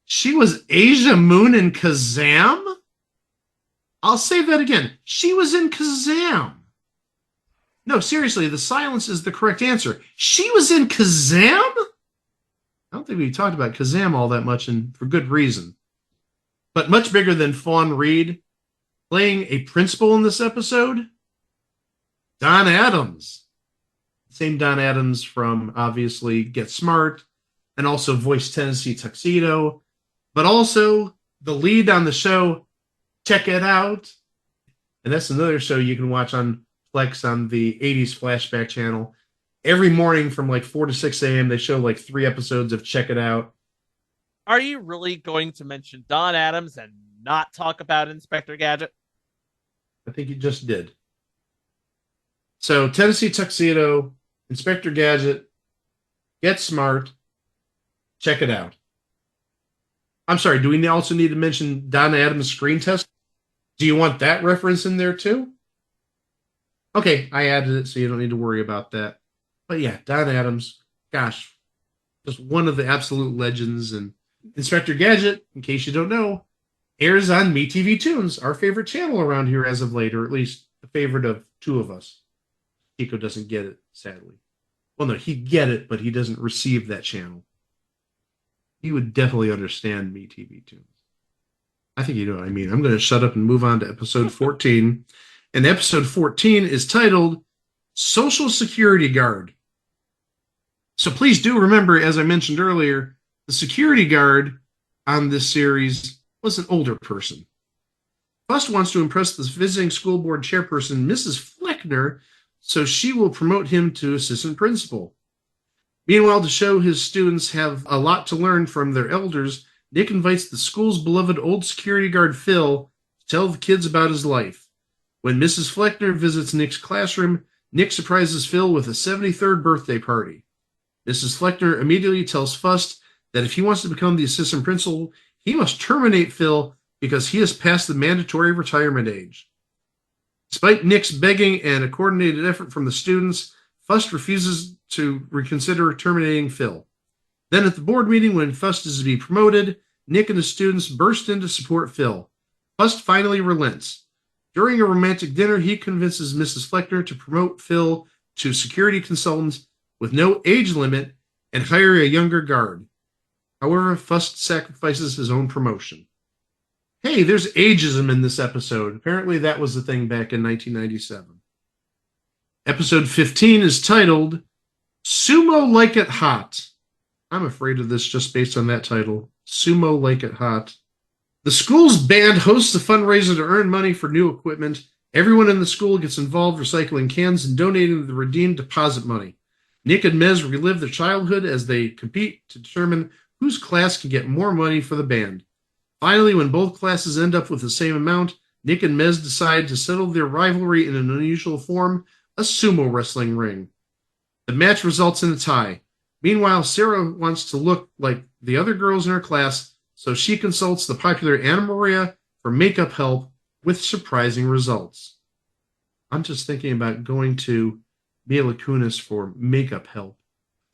She was Asia Moon in Kazam? I'll say that again. She was in Kazam. No, seriously, the silence is the correct answer. She was in Kazam? I don't think we talked about Kazam all that much, and for good reason. But much bigger than Fawn Reed, playing a principal in this episode, Don Adams. Same Don Adams from, obviously, Get Smart, and also voiced Tennessee Tuxedo, but also the lead on the show, Check It Out. And that's another show you can watch on Plex on the 80s Flashback channel. Every morning from like 4 to 6 a.m., they show like 3 episodes of Check It Out. Are you really going to mention Don Adams and not talk about Inspector Gadget? I think you just did. So, Tennessee Tuxedo, Inspector Gadget, Get Smart, Check It Out. I'm sorry, do we also need to mention Don Adams' Screen Test? Do you want that reference in there too? Okay, I added it so you don't need to worry about that. But yeah, Don Adams, gosh, just one of the absolute legends. And Inspector Gadget, in case you don't know, airs on MeTV Tunes, our favorite channel around here as of late, or at least the favorite of 2 of us. Chico doesn't get it, sadly. Well, no, he'd get it, but he doesn't receive that channel. He would definitely understand MeTV Tunes. I think you know what I mean. I'm going to shut up and move on to episode 14. And episode 14 is titled Social Security Guard. So please do remember, as I mentioned earlier, the security guard on this series was an older person. Fust wants to impress the visiting school board chairperson, Mrs. Fleckner, so she will promote him to assistant principal. Meanwhile, to show his students have a lot to learn from their elders, Nick invites the school's beloved old security guard Phil to tell the kids about his life. When Mrs. Fleckner visits Nick's classroom, Nick surprises Phil with a 73rd birthday party. Mrs. Fleckner immediately tells Fust that if he wants to become the assistant principal, he must terminate Phil because he has passed the mandatory retirement age. Despite Nick's begging and a coordinated effort from the students, Fust refuses to reconsider terminating Phil. Then at the board meeting, when Fust is to be promoted, Nick and his students burst in to support Phil. Fust finally relents. During a romantic dinner, he convinces Mrs. Fleckner to promote Phil to security consultant with no age limit and hire a younger guard. However, Fust sacrifices his own promotion. Hey, there's ageism in this episode. Apparently that was the thing back in 1997. Episode 15 is titled Sumo Like It Hot. I'm afraid of this just based on that title. Sumo Like It Hot. The school's band hosts a fundraiser to earn money for new equipment. Everyone in the school gets involved recycling cans and donating the redeemed deposit money. Nick and Mez relive their childhood as they compete to determine whose class can get more money for the band. Finally, when both classes end up with the same amount, Nick and Mez decide to settle their rivalry in an unusual form, a sumo wrestling ring. The match results in a tie. Meanwhile, Sarah wants to look like the other girls in her class, so she consults the popular Anna Maria for makeup help with surprising results. I'm just thinking about going to Mila Kunis for makeup help.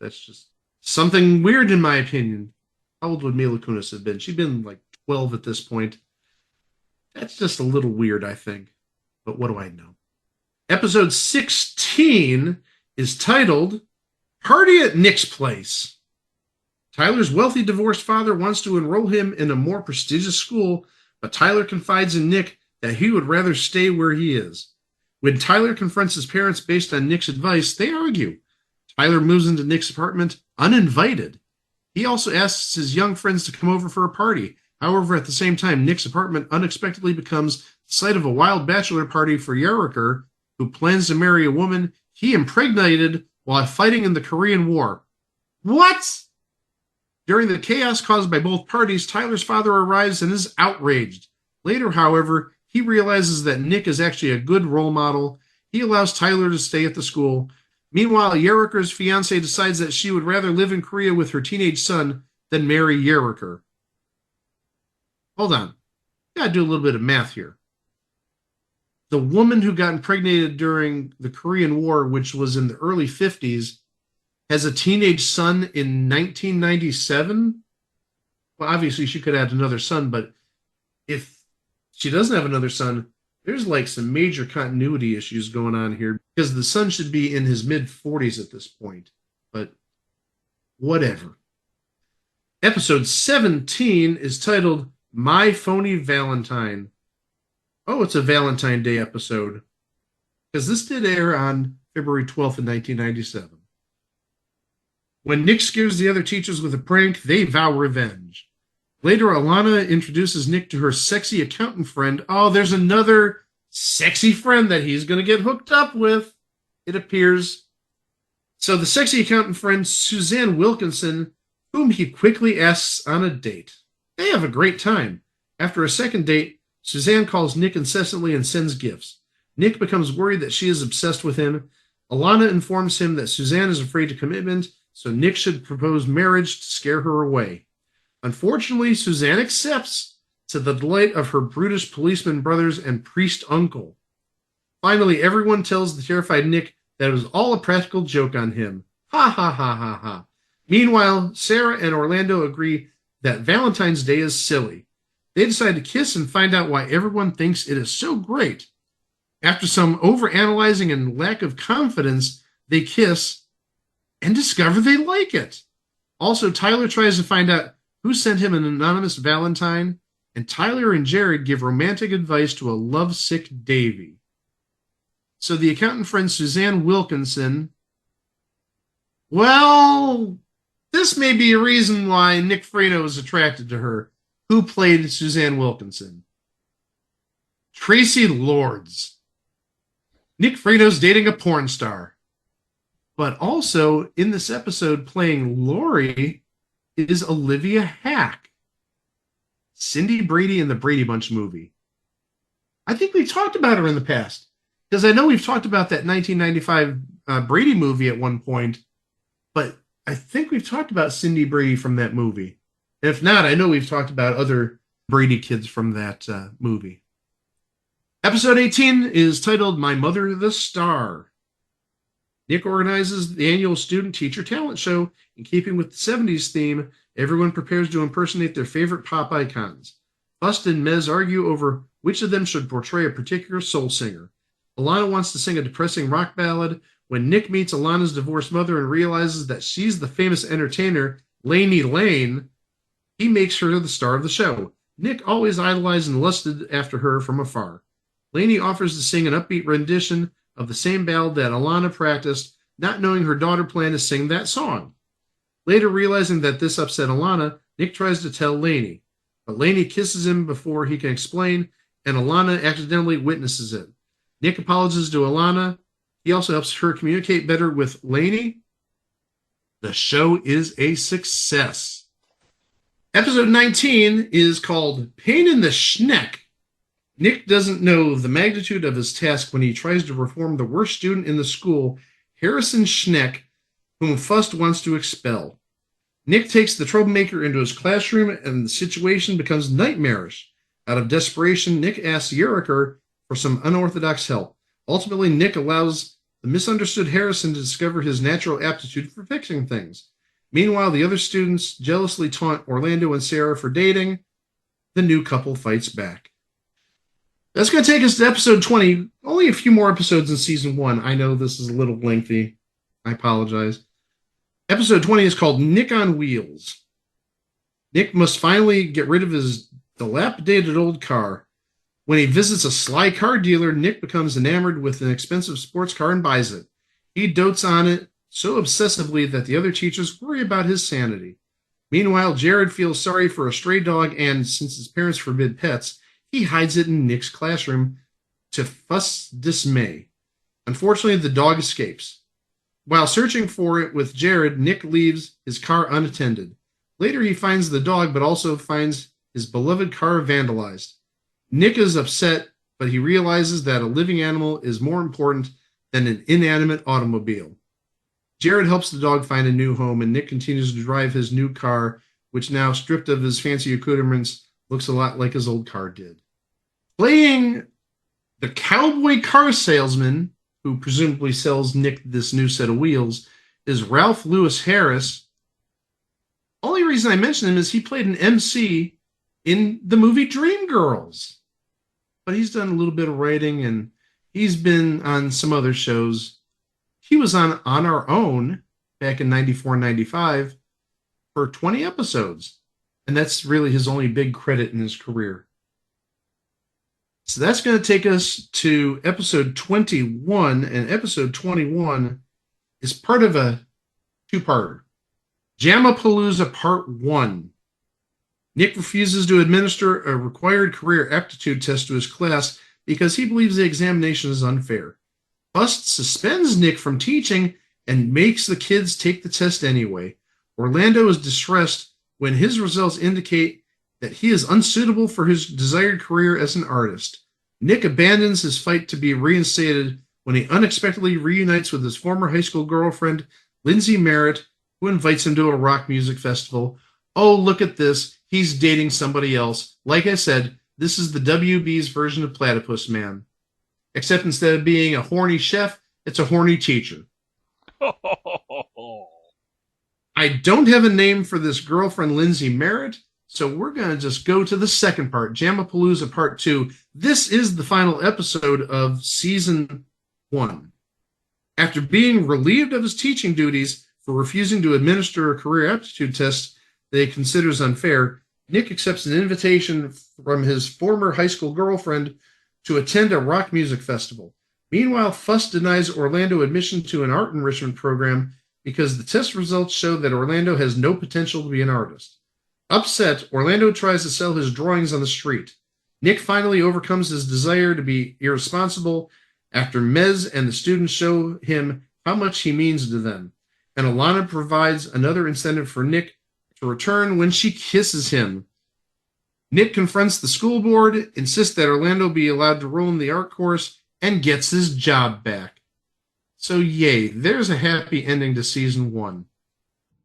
That's just something weird in my opinion. How old would Mila Kunis have been? She'd been like 12 at this point. That's just a little weird, I think. But what do I know? Episode 16 is titled Party at Nick's Place. Tyler's wealthy divorced father wants to enroll him in a more prestigious school, but Tyler confides in Nick that he would rather stay where he is. When Tyler confronts his parents based on Nick's advice, they argue. Tyler moves into Nick's apartment uninvited. He also asks his young friends to come over for a party. However, at the same time, Nick's apartment unexpectedly becomes the site of a wild bachelor party for Yeriker, who plans to marry a woman he impregnated while fighting in the Korean War. What? During the chaos caused by both parties, Tyler's father arrives and is outraged. Later, however, he realizes that Nick is actually a good role model. He allows Tyler to stay at the school. Meanwhile, Yeriker's fiancée decides that she would rather live in Korea with her teenage son than marry Yeriker. Hold on. Gotta do a little bit of math here. The woman who got impregnated during the Korean War, which was in the early 50s, has a teenage son in 1997. Well, obviously she could have another son, but if she doesn't have another son, there's like some major continuity issues going on here because the son should be in his mid-40s at this point. But whatever. Episode 17 is titled My Phony Valentine. Oh, it's a Valentine Day episode. Because this did air on February 12th of 1997. When Nick scares the other teachers with a prank, they vow revenge. Later, Alana introduces Nick to her sexy accountant friend. Oh, there's another sexy friend that he's going to get hooked up with, it appears. So the sexy accountant friend, Suzanne Wilkinson, whom he quickly asks on a date. They have a great time. After a second date, Suzanne calls Nick incessantly and sends gifts. Nick becomes worried that she is obsessed with him. Alana informs him that Suzanne is afraid of commitment, so Nick should propose marriage to scare her away. Unfortunately, Suzanne accepts, to the delight of her brutish policeman brothers and priest uncle. Finally, everyone tells the terrified Nick that it was all a practical joke on him. Ha ha ha ha ha. Meanwhile, Sarah and Orlando agree that Valentine's Day is silly. They decide to kiss and find out why everyone thinks it is so great. After some overanalyzing and lack of confidence, they kiss and discover they like it. Also, Tyler tries to find out who sent him an anonymous Valentine, and Tyler and Jared give romantic advice to a lovesick Davy. So the accountant friend Suzanne Wilkinson, well, this may be a reason why Nick Freno is attracted to her. Who played Suzanne Wilkinson? Tracy Lords. Nick Freno's dating a porn star. But also in this episode, playing Lori is Olivia Hack, Cindy Brady in the Brady Bunch movie. I think we talked about her in the past because I know we've talked about that 1995 Brady movie at one point, but I think we've talked about Cindy Brady from that movie. And if not, I know we've talked about other Brady kids from that movie. Episode 18 is titled My Mother the Star. Nick organizes the annual student-teacher talent show. In keeping with the 70s theme, everyone prepares to impersonate their favorite pop icons. Fust and Mez argue over which of them should portray a particular soul singer. Alana wants to sing a depressing rock ballad. When Nick meets Alana's divorced mother and realizes that she's the famous entertainer, Laney Lane, he makes her the star of the show. Nick always idolized and lusted after her from afar. Laney offers to sing an upbeat rendition of the same ballad that Alana practiced, not knowing her daughter planned to sing that song. Later realizing that this upset Alana, Nick tries to tell Laney, but Laney kisses him before he can explain, and Alana accidentally witnesses it. Nick apologizes to Alana. He also helps her communicate better with Laney. The show is a success. Episode 19 is called Pain in the Schneck. Nick doesn't know the magnitude of his task when he tries to reform the worst student in the school, Harrison Schneck, whom Fust wants to expel. Nick takes the troublemaker into his classroom, and the situation becomes nightmarish. Out of desperation, Nick asks Yuriker for some unorthodox help. Ultimately, Nick allows the misunderstood Harrison to discover his natural aptitude for fixing things. Meanwhile, the other students jealously taunt Orlando and Sarah for dating. The new couple fights back. That's going to take us to episode 20. Only a few more episodes in season 1. I know this is a little lengthy. I apologize. Episode 20 is called Nick on Wheels. Nick must finally get rid of his dilapidated old car. When he visits a sly car dealer, Nick becomes enamored with an expensive sports car and buys it. He dotes on it so obsessively that the other teachers worry about his sanity. Meanwhile, Jared feels sorry for a stray dog, and since his parents forbid pets, he hides it in Nick's classroom to Fust's dismay. Unfortunately, the dog escapes. While searching for it with Jared, Nick leaves his car unattended. Later, he finds the dog, but also finds his beloved car vandalized. Nick is upset, but he realizes that a living animal is more important than an inanimate automobile. Jared helps the dog find a new home, and Nick continues to drive his new car, which now, stripped of his fancy accoutrements, looks a lot like his old car did. Playing the cowboy car salesman, who presumably sells Nick this new set of wheels, is Ralph Lewis Harris. Only reason I mention him is he played an MC in the movie Dreamgirls. But he's done a little bit of writing, and he's been on some other shows. He was on Our Own back in 94, 95 for 20 episodes. And that's really his only big credit in his career. So that's going to take us to episode 21, and episode 21 is part of a two-parter. Jamapalooza Part 1. Nick refuses to administer a required career aptitude test to his class because he believes the examination is unfair. Fust suspends Nick from teaching and makes the kids take the test anyway. Orlando is distressed when his results indicate that he is unsuitable for his desired career as an artist. Nick abandons his fight to be reinstated when he unexpectedly reunites with his former high school girlfriend, Lindsay Merritt, who invites him to a rock music festival. Oh, look at this. He's dating somebody else. Like I said, this is the WB's version of Platypus Man. Except instead of being a horny chef, it's a horny teacher. I don't have a name for this girlfriend, Lindsay Merritt, so we're going to just go to the second part, Jamapalooza Part 2. This is the final episode of Season 1. After being relieved of his teaching duties for refusing to administer a career aptitude test that he considers unfair, Nick accepts an invitation from his former high school girlfriend to attend a rock music festival. Meanwhile, Fust denies Orlando admission to an art enrichment program because the test results show that Orlando has no potential to be an artist. Upset, Orlando tries to sell his drawings on the street. Nick finally overcomes his desire to be irresponsible after Mez and the students show him how much he means to them. And Alana provides another incentive for Nick to return when she kisses him. Nick confronts the school board, insists that Orlando be allowed to roam the art course, and gets his job back. So yay, there's a happy ending to Season 1.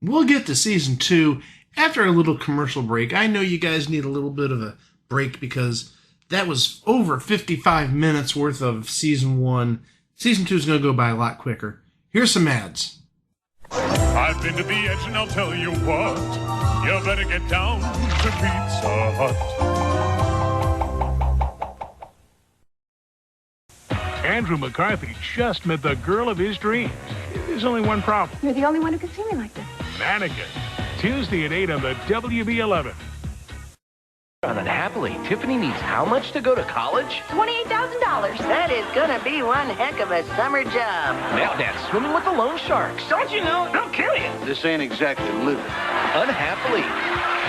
We'll get to Season 2 after a little commercial break. I know you guys need a little bit of a break because that was over 55 minutes worth of Season 1. Season 2 is going to go by a lot quicker. Here's some ads. I've been to the edge and I'll tell you what. You better get down to Pizza Hut. Andrew McCarthy just met the girl of his dreams. There's only one problem. You're the only one who can see me like this. Mannequin. Tuesday at 8 on the WB11. Unhappily, Tiffany needs how much to go to college? $28,000. That is gonna be one heck of a summer job. Now Dad's swimming with the loan sharks. Don't you know? They'll kill you. This ain't exactly living. Unhappily.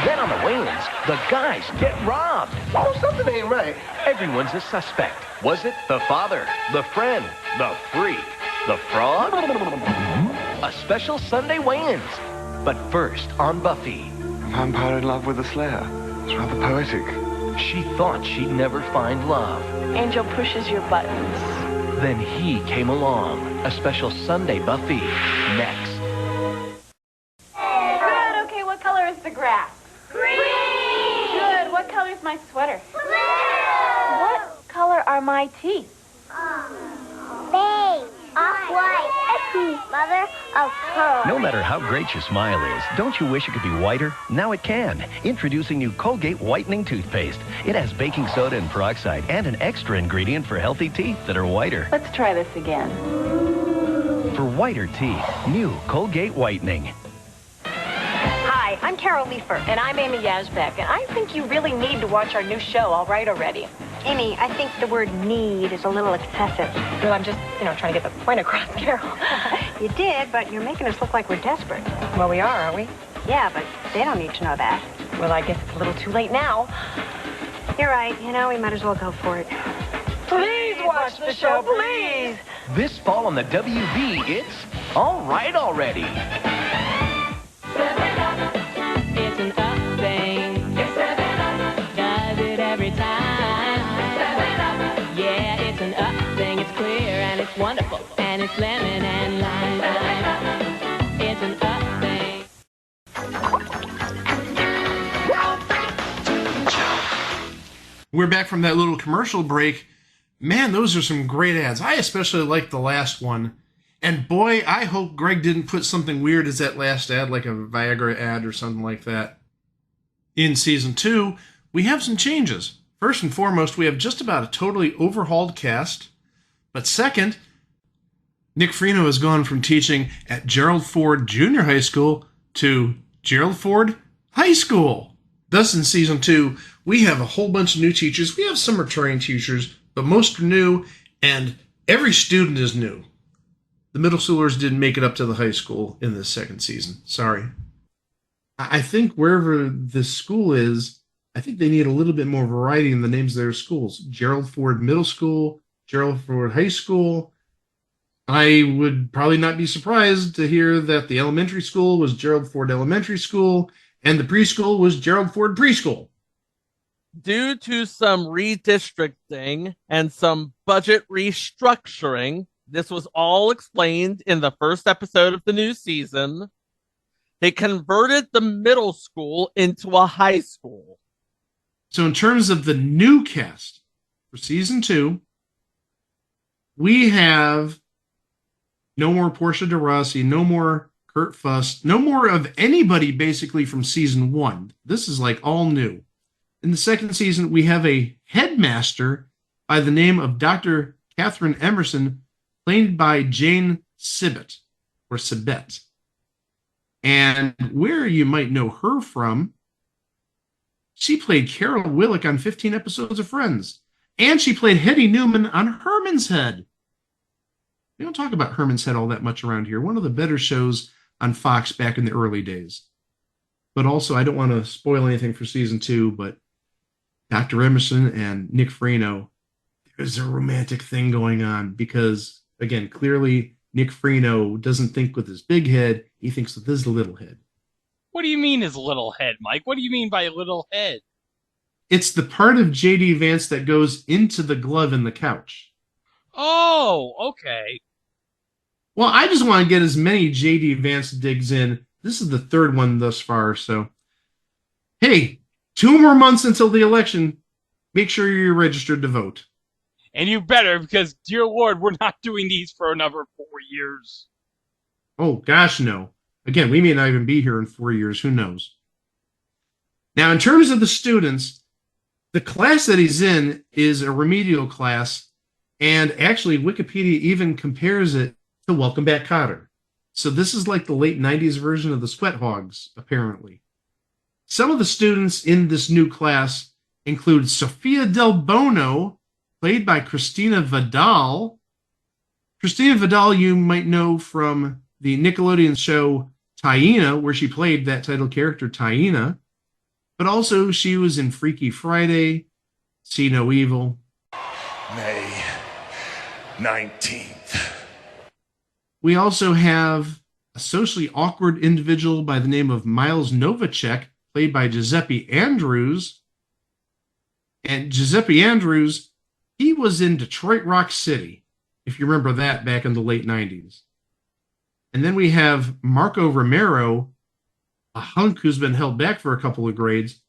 Then on the Wayans, the guys get robbed. Oh, something ain't right. Everyone's a suspect. Was it the father, the friend, the freak, the fraud? A special Sunday Wayans. But first, on Buffy. Vampire in love with a slayer. It's rather poetic. She thought she'd never find love. Angel pushes your buttons. Then he came along. A special Sunday Buffy. Next. Good. Okay, what color is the grass? Green. Good. What color is my sweater? Blue. What color are my teeth? Beige. Off-white. Mother of pearl. No matter how great your smile is, don't you wish it could be whiter? Now it can. Introducing new Colgate Whitening Toothpaste. It has baking soda and peroxide and an extra ingredient for healthy teeth that are whiter. Let's try this again. For whiter teeth, new Colgate Whitening. Hi, I'm Carol Leifer. And I'm Amy Yazbek. And I think you really need to watch our new show, All Right Already. Amy, I think the word need is a little excessive. Well, I'm just, trying to get the point across, Carol. You did, but you're making us look like we're desperate. Well, we are, aren't we? Yeah, but they don't need to know that. Well, I guess it's a little too late now. You're right. We might as well go for it. Please watch the show, please. This fall on the WB, it's All Right Already. It's an up thing. Does it every time. Yeah, it's an up thing. It's clear and it's wonderful. And it's lemon and lime. It's an up thing. We're back from that little commercial break. Man, those are some great ads. I especially like the last one. And boy, I hope Greg didn't put something weird as that last ad, like a Viagra ad or something like that. In Season 2, we have some changes. First and foremost, we have just about a totally overhauled cast. But second, Nick Freno has gone from teaching at Gerald Ford Junior High School to Gerald Ford High School. Thus, in Season 2, we have a whole bunch of new teachers. We have some returning teachers, but most are new, and every student is new. The middle schoolers didn't make it up to the high school in this second season. Sorry. I think wherever this school is, I think they need a little bit more variety in the names of their schools. Gerald Ford Middle School, Gerald Ford High School. I would probably not be surprised to hear that the elementary school was Gerald Ford Elementary School and the preschool was Gerald Ford Preschool. Due to some redistricting and some budget restructuring, this was all explained in the first episode of the new season. They converted the middle school into a high school. So in terms of the new cast for Season 2, we have no more Portia de Rossi, no more Kurt Fuss, no more of anybody basically from Season 1. This is like all new. In the second season, we have a headmaster by the name of Dr. Catherine Emerson, played by Jane Sibbett, or Sibbett. And where you might know her from, she played Carol Willick on 15 episodes of Friends. And she played Hetty Newman on Herman's Head. We don't talk about Herman's Head all that much around here. One of the better shows on Fox back in the early days. But also, I don't want to spoil anything for Season 2, but Dr. Emerson and Nick Freno, there's a romantic thing going on because, again, clearly Nick Freno doesn't think with his big head, he thinks with his little head. What do you mean his little head, Mike? What do you mean by little head? It's the part of J.D. Vance that goes into the glove in the couch. Oh, okay. Well, I just want to get as many J.D. Vance digs in. This is the third one thus far, so hey, 2 more months until the election. Make sure you're registered to vote. And you better, because, dear Lord, we're not doing these for another 4 years. Oh, gosh, no. Again, we may not even be here in 4 years. Who knows? Now, in terms of the students, the class that he's in is a remedial class, and actually Wikipedia even compares it to Welcome Back, Kotter. So this is like the late 90s version of the Sweat Hogs, apparently. Some of the students in this new class include Sofia Del Bono, played by Christina Vidal. Christina Vidal you might know from the Nickelodeon show Taina, where she played that title character, Taina. But also she was in Freaky Friday, See No Evil. May 19th. We also have a socially awkward individual by the name of Miles Novacek, played by Giuseppe Andrews. And Giuseppe Andrews, he was in Detroit Rock City, if you remember that back in the late 90s. And then we have Marco Romero, a hunk who's been held back for a couple of grades.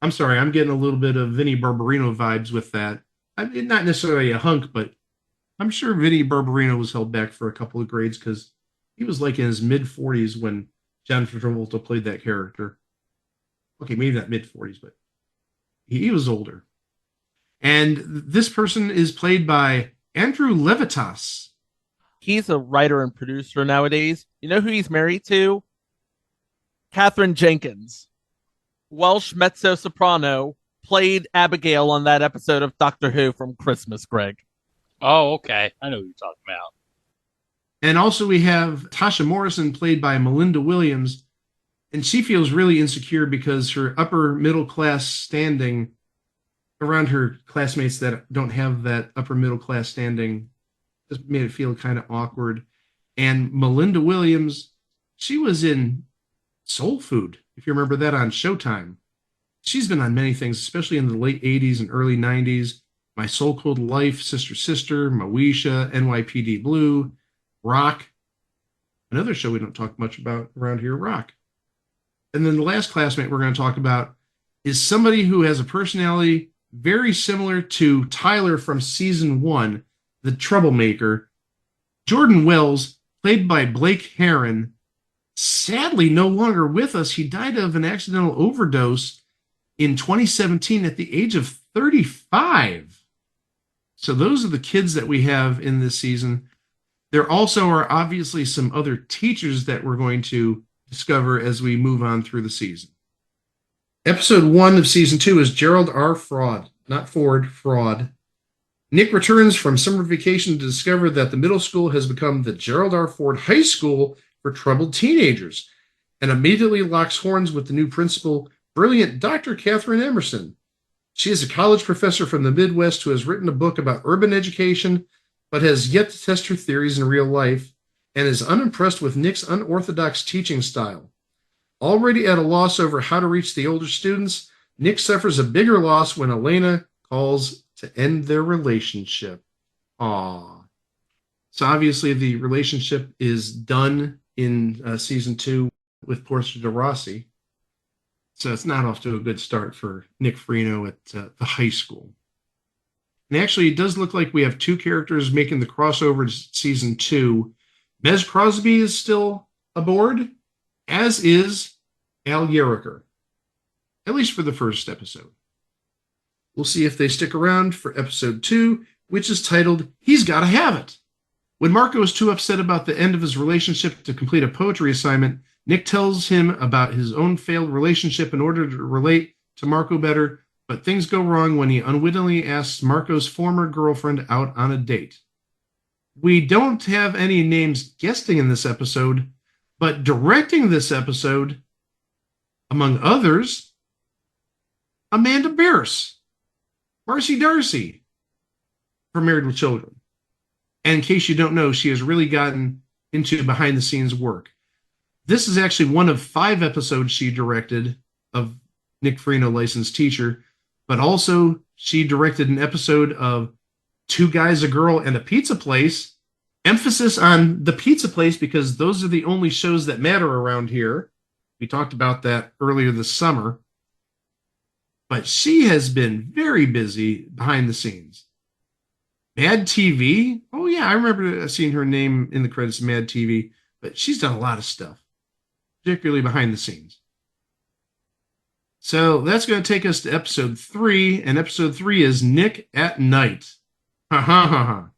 I'm sorry, I'm getting a little bit of Vinnie Barbarino vibes with that. I mean, not necessarily a hunk, but I'm sure Vinnie Barbarino was held back for a couple of grades because he was like in his mid-40s when John Travolta played that character. Okay, maybe not mid-40s, but he was older. And this person is played by Andrew Levitas. He's a writer and producer nowadays. You know who he's married to? Katherine Jenkins. Welsh mezzo-soprano, played Abigail on that episode of Doctor Who from Christmas, Greg. Oh, okay. I know what you're talking about. And also we have Tasha Morrison, played by Melinda Williams. And she feels really insecure because her upper middle class standing around her classmates that don't have that upper middle class standing just made it feel kind of awkward. And Melinda Williams, she was in Soul Food, if you remember that on Showtime. She's been on many things, especially in the late 80s and early 90s. My Soul Cold Life, Sister Sister, Moesha, NYPD Blue, Rock. Another show we don't talk much about around here, Rock. And then the last classmate we're going to talk about is somebody who has a personality very similar to Tyler from season 1, the troublemaker. Jordan Wells, played by Blake Heron, sadly no longer with us. He died of an accidental overdose in 2017 at the age of 35. So those are the kids that we have in this season. There also are obviously some other teachers that we're going to discover as we move on through the season. Episode 1 of season 2 is Gerald R. Fraud, not Ford, Fraud. Nick returns from summer vacation to discover that the middle school has become the Gerald R. Ford High School for troubled teenagers, and immediately locks horns with the new principal, brilliant Dr. Catherine Emerson. She is a college professor from the Midwest who has written a book about urban education, but has yet to test her theories in real life, and is unimpressed with Nick's unorthodox teaching style. Already at a loss over how to reach the older students, Nick suffers a bigger loss when Elena calls to end their relationship. Aww. So obviously the relationship is done in season 2 with Portia de Rossi. So it's not off to a good start for Nick Freno at the high school. And actually, it does look like we have 2 characters making the crossover to season 2. Mez Crosby is still aboard, as is Al Yerricker, at least for the first episode. We'll see if they stick around for episode 2, which is titled, He's Gotta Have It. When Marco is too upset about the end of his relationship to complete a poetry assignment, Nick tells him about his own failed relationship in order to relate to Marco better, but things go wrong when he unwittingly asks Marco's former girlfriend out on a date. We don't have any names guesting in this episode, but directing this episode, among others, Amanda Bearse, Marcy Darcy, for Married with Children. And in case you don't know, she has really gotten into behind the scenes work. This is actually one of 5 episodes she directed of Nick Freno, Licensed Teacher, but also she directed an episode of Two Guys, a Girl, and a Pizza Place. Emphasis on the pizza place because those are the only shows that matter around here. We talked about that earlier this summer. But she has been very busy behind the scenes. Mad TV? Oh, yeah, I remember seeing her name in the credits of Mad TV, but she's done a lot of stuff, particularly behind the scenes. So that's going to take us to episode 3, and episode 3 is Nick at Night. Ha ha ha ha.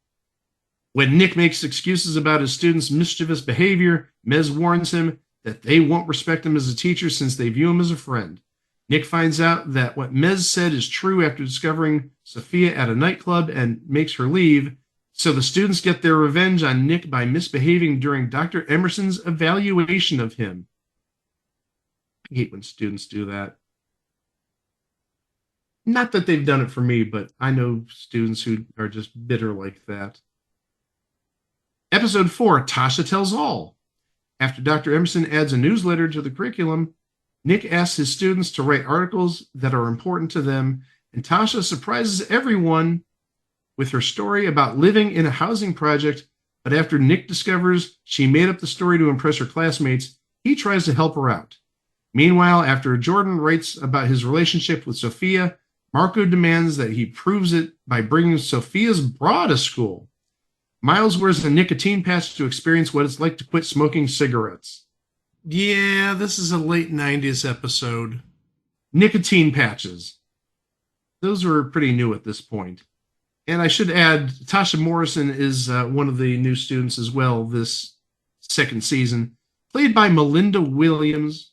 When Nick makes excuses about his students' mischievous behavior, Mez warns him that they won't respect him as a teacher since they view him as a friend. Nick finds out that what Mez said is true after discovering Sophia at a nightclub and makes her leave, so the students get their revenge on Nick by misbehaving during Dr. Emerson's evaluation of him. I hate when students do that. Not that they've done it for me, but I know students who are just bitter like that. Episode 4, Tasha Tells All. After Dr. Emerson adds a newsletter to the curriculum, Nick asks his students to write articles that are important to them, and Tasha surprises everyone with her story about living in a housing project, but after Nick discovers she made up the story to impress her classmates, he tries to help her out. Meanwhile, after Jordan writes about his relationship with Sophia, Marco demands that he proves it by bringing Sophia's bra to school. Miles wears a nicotine patch to experience what it's like to quit smoking cigarettes. Yeah, this is a late 90s episode. Nicotine patches. Those were pretty new at this point. And I should add, Tasha Morrison is one of the new students as well this second season, played by Melinda Williams.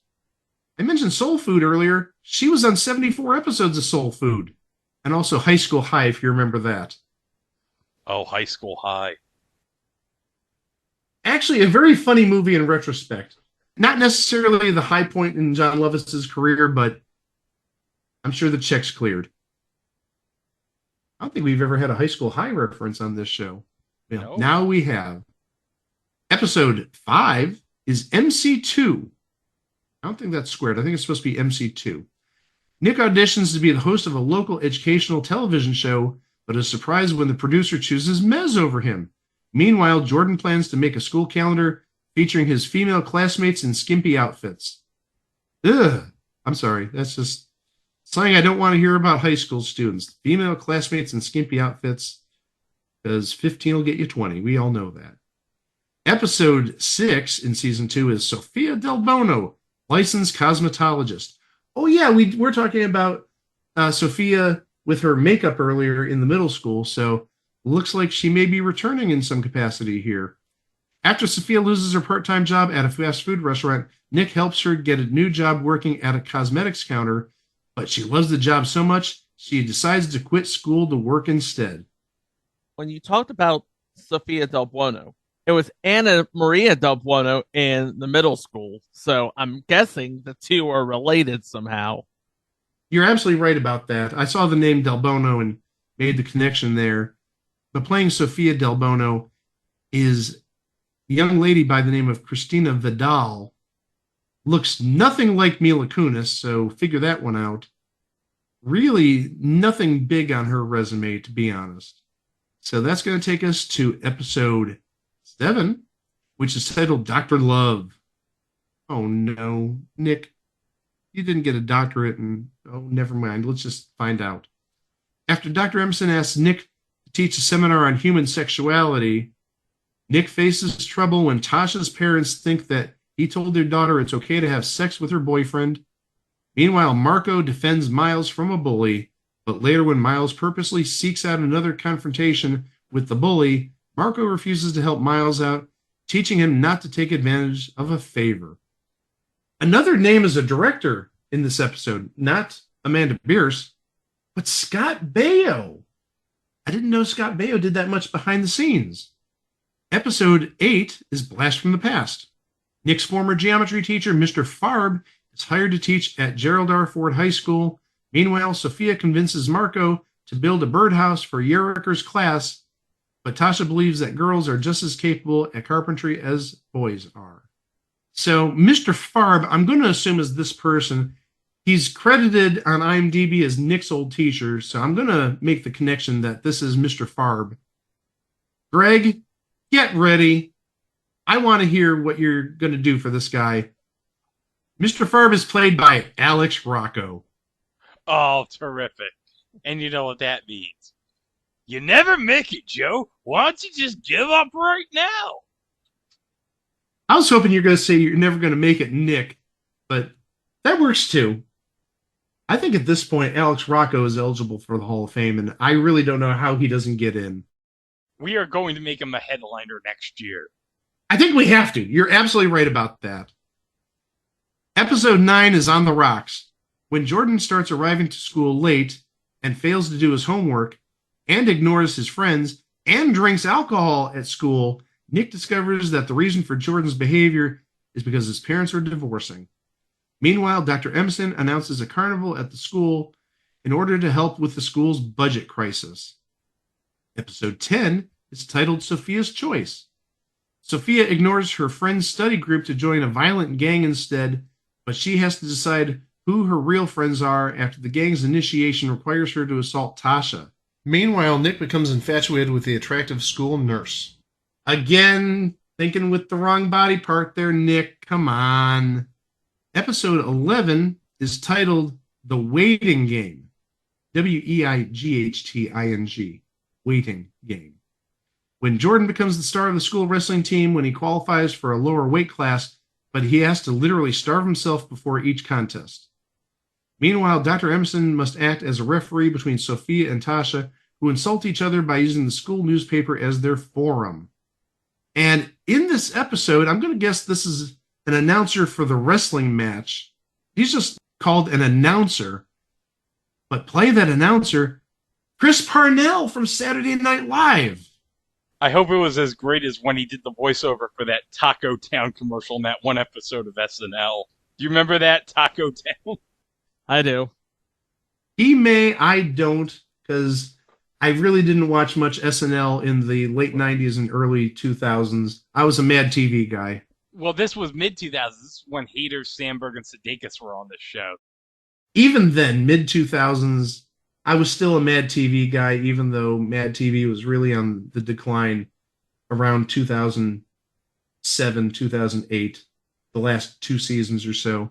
I mentioned Soul Food earlier. She was on 74 episodes of Soul Food. And also High School High, if you remember that. Oh, High School High. Actually, a very funny movie in retrospect. Not necessarily the high point in John Lovis's career, but I'm sure the check's cleared. I don't think we've ever had a High School High reference on this show. No. Now we have. Episode 5 is MC2. I don't think that's squared. I think it's supposed to be MC2. Nick auditions to be the host of a local educational television show, but is surprised when the producer chooses Mez over him. Meanwhile, Jordan plans to make a school calendar featuring his female classmates in skimpy outfits. Ugh. I'm sorry. That's just something I don't want to hear about high school students. Female classmates in skimpy outfits, because 15 will get you 20. We all know that. Episode 6 in season 2 is Sophia Del Bono, licensed cosmetologist. Oh, yeah, we're talking about Sophia with her makeup earlier in the middle school, so looks like she may be returning in some capacity here. After Sophia loses her part-time job at a fast food restaurant, Nick helps her get a new job working at a cosmetics counter, but she loves the job so much, she decides to quit school to work instead. When you talked about Sophia Del Buono, it was Anna Maria Del Buono in the middle school, so I'm guessing the two are related somehow. You're absolutely right about that. I saw the name Del Bono and made the connection there. But playing Sophia Del Bono is a young lady by the name of Christina Vidal. Looks nothing like Mila Kunis, so figure that one out. Really nothing big on her resume, to be honest. So that's going to take us to episode 7, which is titled Dr. Love. Oh no, Nick, you didn't get a doctorate, and oh, never mind. Let's just find out. After Dr. Emerson asks Nick to teach a seminar on human sexuality, Nick faces trouble when Tasha's parents think that he told their daughter it's okay to have sex with her boyfriend. Meanwhile, Marco defends Miles from a bully, but later when Miles purposely seeks out another confrontation with the bully, Marco refuses to help Miles out, teaching him not to take advantage of a favor. Another name is a director in this episode, not Amanda Bierce, but Scott Baio. I didn't know Scott Baio did that much behind the scenes. Episode 8 is Blast from the Past. Nick's former geometry teacher, Mr. Farb, is hired to teach at Gerald R. Ford High School. Meanwhile, Sophia convinces Marco to build a birdhouse for Yerriker's class, but Tasha believes that girls are just as capable at carpentry as boys are. So Mr. Farb, I'm going to assume is this person. He's credited on IMDb as Nick's old teacher, so I'm going to make the connection that this is Mr. Farb. Greg, get ready. I want to hear what you're going to do for this guy. Mr. Farb is played by Alex Rocco. Oh, terrific. And you know what that means. You never make it, Joe. Why don't you just give up right now? I was hoping you're going to say you're never going to make it, Nick, but that works too. I think at this point, Alex Rocco is eligible for the Hall of Fame, and I really don't know how he doesn't get in. We are going to make him a headliner next year. I think we have to. You're absolutely right about that. Episode 9 is on the rocks. When Jordan starts arriving to school late and fails to do his homework and ignores his friends and drinks alcohol at school, Nick discovers that the reason for Jordan's behavior is because his parents are divorcing. Meanwhile, Dr. Emerson announces a carnival at the school in order to help with the school's budget crisis. Episode 10 is titled Sophia's Choice. Sophia ignores her friend's study group to join a violent gang instead, but she has to decide who her real friends are after the gang's initiation requires her to assault Tasha. Meanwhile, Nick becomes infatuated with the attractive school nurse. Again, thinking with the wrong body part there, Nick. Come on. Episode 11 is titled The Waiting Game. Weighting. Waiting Game. When Jordan becomes the star of the school wrestling team when he qualifies for a lower weight class, but he has to literally starve himself before each contest. Meanwhile, Dr. Emerson must act as a referee between Sophia and Tasha, who insult each other by using the school newspaper as their forum. And in this episode, I'm going to guess this is an announcer for the wrestling match. He's just called an announcer. But play that announcer, Chris Parnell from Saturday Night Live. I hope it was as great as when he did the voiceover for that Taco Town commercial in that one episode of SNL. Do you remember that, Taco Town? I do. He may, I don't, because I really didn't watch much SNL in the late 90s and early 2000s. I was a Mad TV guy. Well, this was mid-2000s. This is when Hader, Sandberg, and Sudeikis were on this show. Even then, mid-2000s, I was still a Mad TV guy, even though Mad TV was really on the decline around 2007, 2008, the last 2 seasons or so.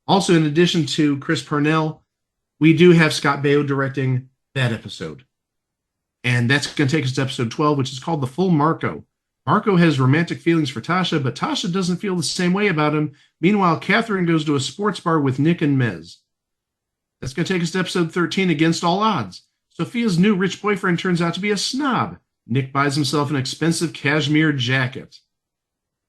Also, in addition to Chris Parnell, we do have Scott Baio directing that episode. And that's going to take us to episode 12, which is called The Full Marco. Marco has romantic feelings for Tasha, but Tasha doesn't feel the same way about him. Meanwhile, Catherine goes to a sports bar with Nick and Mez. That's going to take us to episode 13, Against All Odds. Sophia's new rich boyfriend turns out to be a snob. Nick buys himself an expensive cashmere jacket.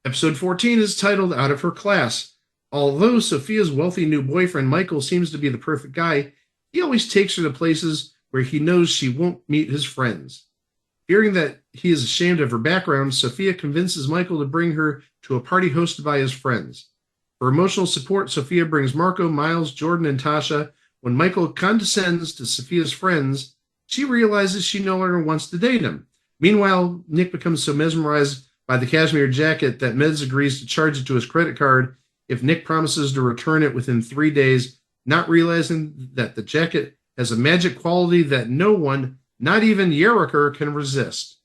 Episode 14 is titled Out of Her Class. Although Sophia's wealthy new boyfriend, Michael, seems to be the perfect guy, he always takes her to places where he knows she won't meet his friends. Fearing that he is ashamed of her background, Sophia convinces Michael to bring her to a party hosted by his friends. For emotional support, Sophia brings Marco, Miles, Jordan, and Tasha. When Michael condescends to Sophia's friends, she realizes she no longer wants to date him. Meanwhile, Nick becomes so mesmerized by the cashmere jacket that Mez agrees to charge it to his credit card if Nick promises to return it within 3 days, not realizing that the jacket has a magic quality that no one, not even Yerriker, can resist.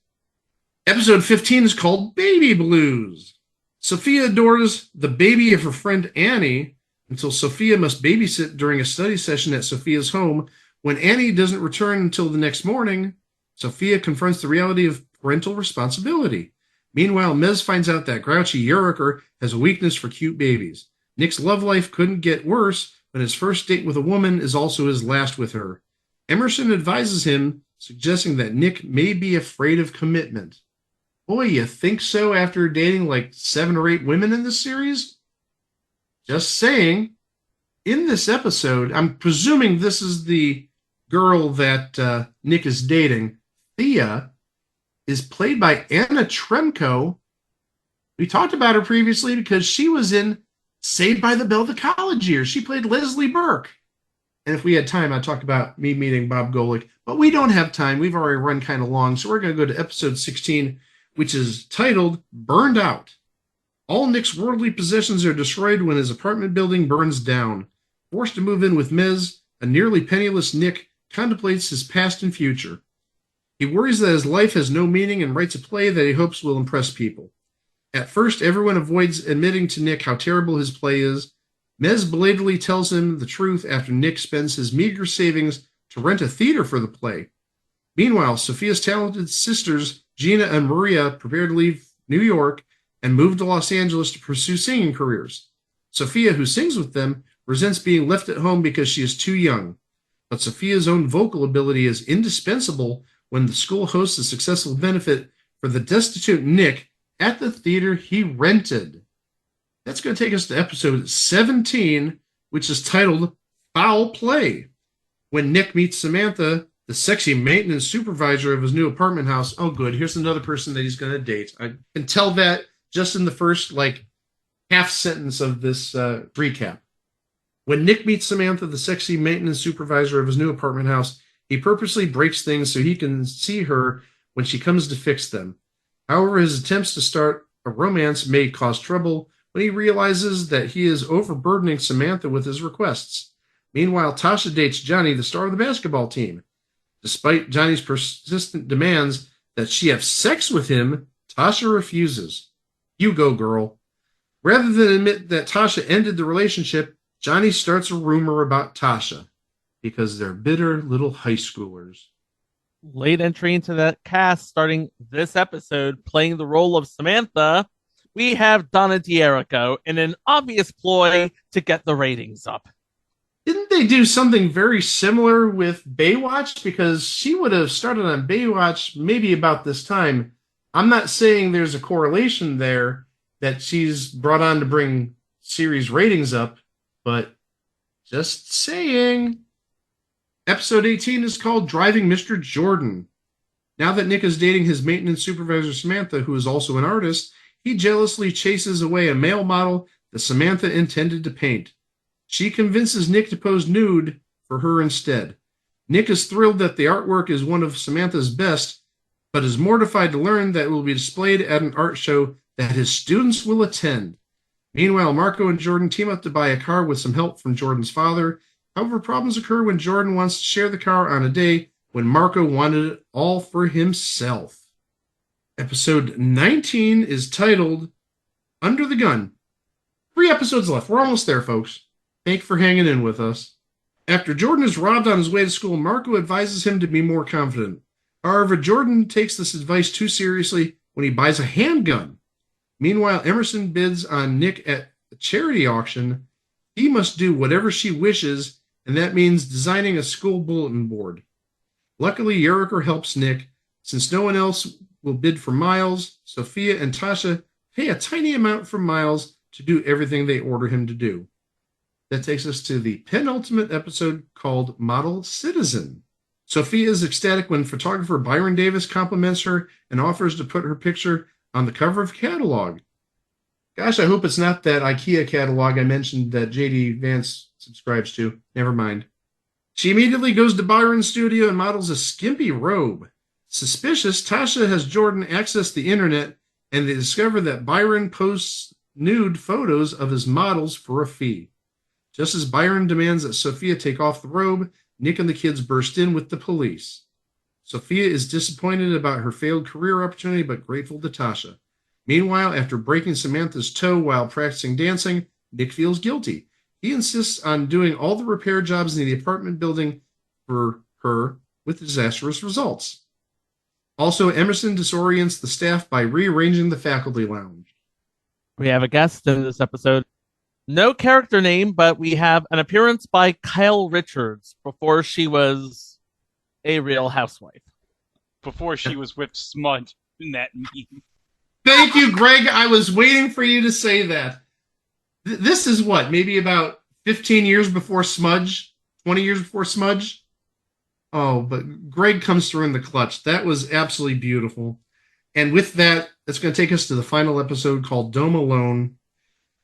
Episode 15 is called Baby Blues. Sophia adores the baby of her friend Annie until Sophia must babysit during a study session at Sophia's home. When Annie doesn't return until the next morning, Sophia confronts the reality of parental responsibility. Meanwhile, Mez finds out that grouchy Yerriker has a weakness for cute babies. Nick's love life couldn't get worse, but his first date with a woman is also his last with her. Emerson advises him, suggesting that Nick may be afraid of commitment. Boy, you think so after dating like 7 or 8 women in this series? Just saying. In this episode, I'm presuming this is the girl that Nick is dating. Thea is played by Anna Tremko. We talked about her previously because she was in Saved by the Bell the college years. She played Leslie Burke. And if we had time, I'd talk about me meeting Bob Golick. But we don't have time. We've already run kind of long, so we're going to go to episode 16, which is titled Burned Out. All Nick's worldly possessions are destroyed when his apartment building burns down. Forced to move in with Ms., a nearly penniless Nick contemplates his past and future. He worries that his life has no meaning and writes a play that he hopes will impress people. At first, everyone avoids admitting to Nick how terrible his play is. Mez belatedly tells him the truth after Nick spends his meager savings to rent a theater for the play. Meanwhile, Sophia's talented sisters, Gina and Maria, prepare to leave New York and move to Los Angeles to pursue singing careers. Sophia, who sings with them, resents being left at home because she is too young. But Sophia's own vocal ability is indispensable when the school hosts a successful benefit for the destitute Nick at the theater he rented. That's going to take us to episode 17, which is titled Foul Play. When Nick meets Samantha, the sexy maintenance supervisor of his new apartment house. Oh, good. Here's another person that he's going to date. I can tell that just in the first, half sentence of this recap. When Nick meets Samantha, the sexy maintenance supervisor of his new apartment house, he purposely breaks things so he can see her when she comes to fix them. However, his attempts to start a romance may cause trouble when he realizes that he is overburdening Samantha with his requests. Meanwhile, Tasha dates Johnny, the star of the basketball team. Despite Johnny's persistent demands that she have sex with him, Tasha refuses. You go, girl. Rather than admit that Tasha ended the relationship, Johnny starts a rumor about Tasha because they're bitter little high schoolers. Late entry into the cast starting this episode, playing the role of Samantha, we have Donna D'Errico in an obvious ploy to get the ratings up. Didn't they do something very similar with Baywatch? Because she would have started on Baywatch maybe about this time. I'm not saying there's a correlation there that she's brought on to bring series ratings up, but just saying. Episode 18 is called Driving Mr. Jordan. Now that Nick is dating his maintenance supervisor Samantha, who is also an artist, he jealously chases away a male model that Samantha intended to paint. She convinces Nick to pose nude for her instead. Nick is thrilled that the artwork is one of Samantha's best, but is mortified to learn that it will be displayed at an art show that his students will attend. Meanwhile, Marco and Jordan team up to buy a car with some help from Jordan's father. However, problems occur when Jordan wants to share the car on a day when Marco wanted it all for himself. Episode 19 is titled Under the Gun. 3 episodes left. We're almost there, folks. Thank you for hanging in with us. After Jordan is robbed on his way to school, Marco advises him to be more confident. However, Jordan takes this advice too seriously when he buys a handgun. Meanwhile, Emerson bids on Nick at a charity auction. He must do whatever she wishes, and that means designing a school bulletin board. Luckily, Yeriker helps Nick. Since no one else will bid for Miles, Sophia and Tasha pay a tiny amount for Miles to do everything they order him to do. That takes us to the penultimate episode called Model Citizen. Sophia is ecstatic when photographer Byron Davis compliments her and offers to put her picture on the cover of a catalog. Gosh, I hope it's not that IKEA catalog I mentioned that J.D. Vance subscribes to. Never mind. She immediately goes to Byron's studio and models a skimpy robe. Suspicious, Tasha has Jordan access the internet, and they discover that Byron posts nude photos of his models for a fee. Just as Byron demands that Sophia take off the robe, Nick and the kids burst in with the police. Sophia is disappointed about her failed career opportunity, but grateful to Tasha. Meanwhile, after breaking Samantha's toe while practicing dancing, Nick feels guilty. He insists on doing all the repair jobs in the apartment building for her with disastrous results. Also, Emerson disorients the staff by rearranging the faculty lounge. We have a guest in this episode. No character name, but we have an appearance by Kyle Richards before she was a real housewife. Before she was with Smudge in that meme. Thank you, Greg. I was waiting for you to say that. This is what, maybe about 15 years before Smudge? 20 years before Smudge? Oh, but Greg comes through in the clutch. That was absolutely beautiful. And with that, that's going to take us to the final episode called Dome Alone.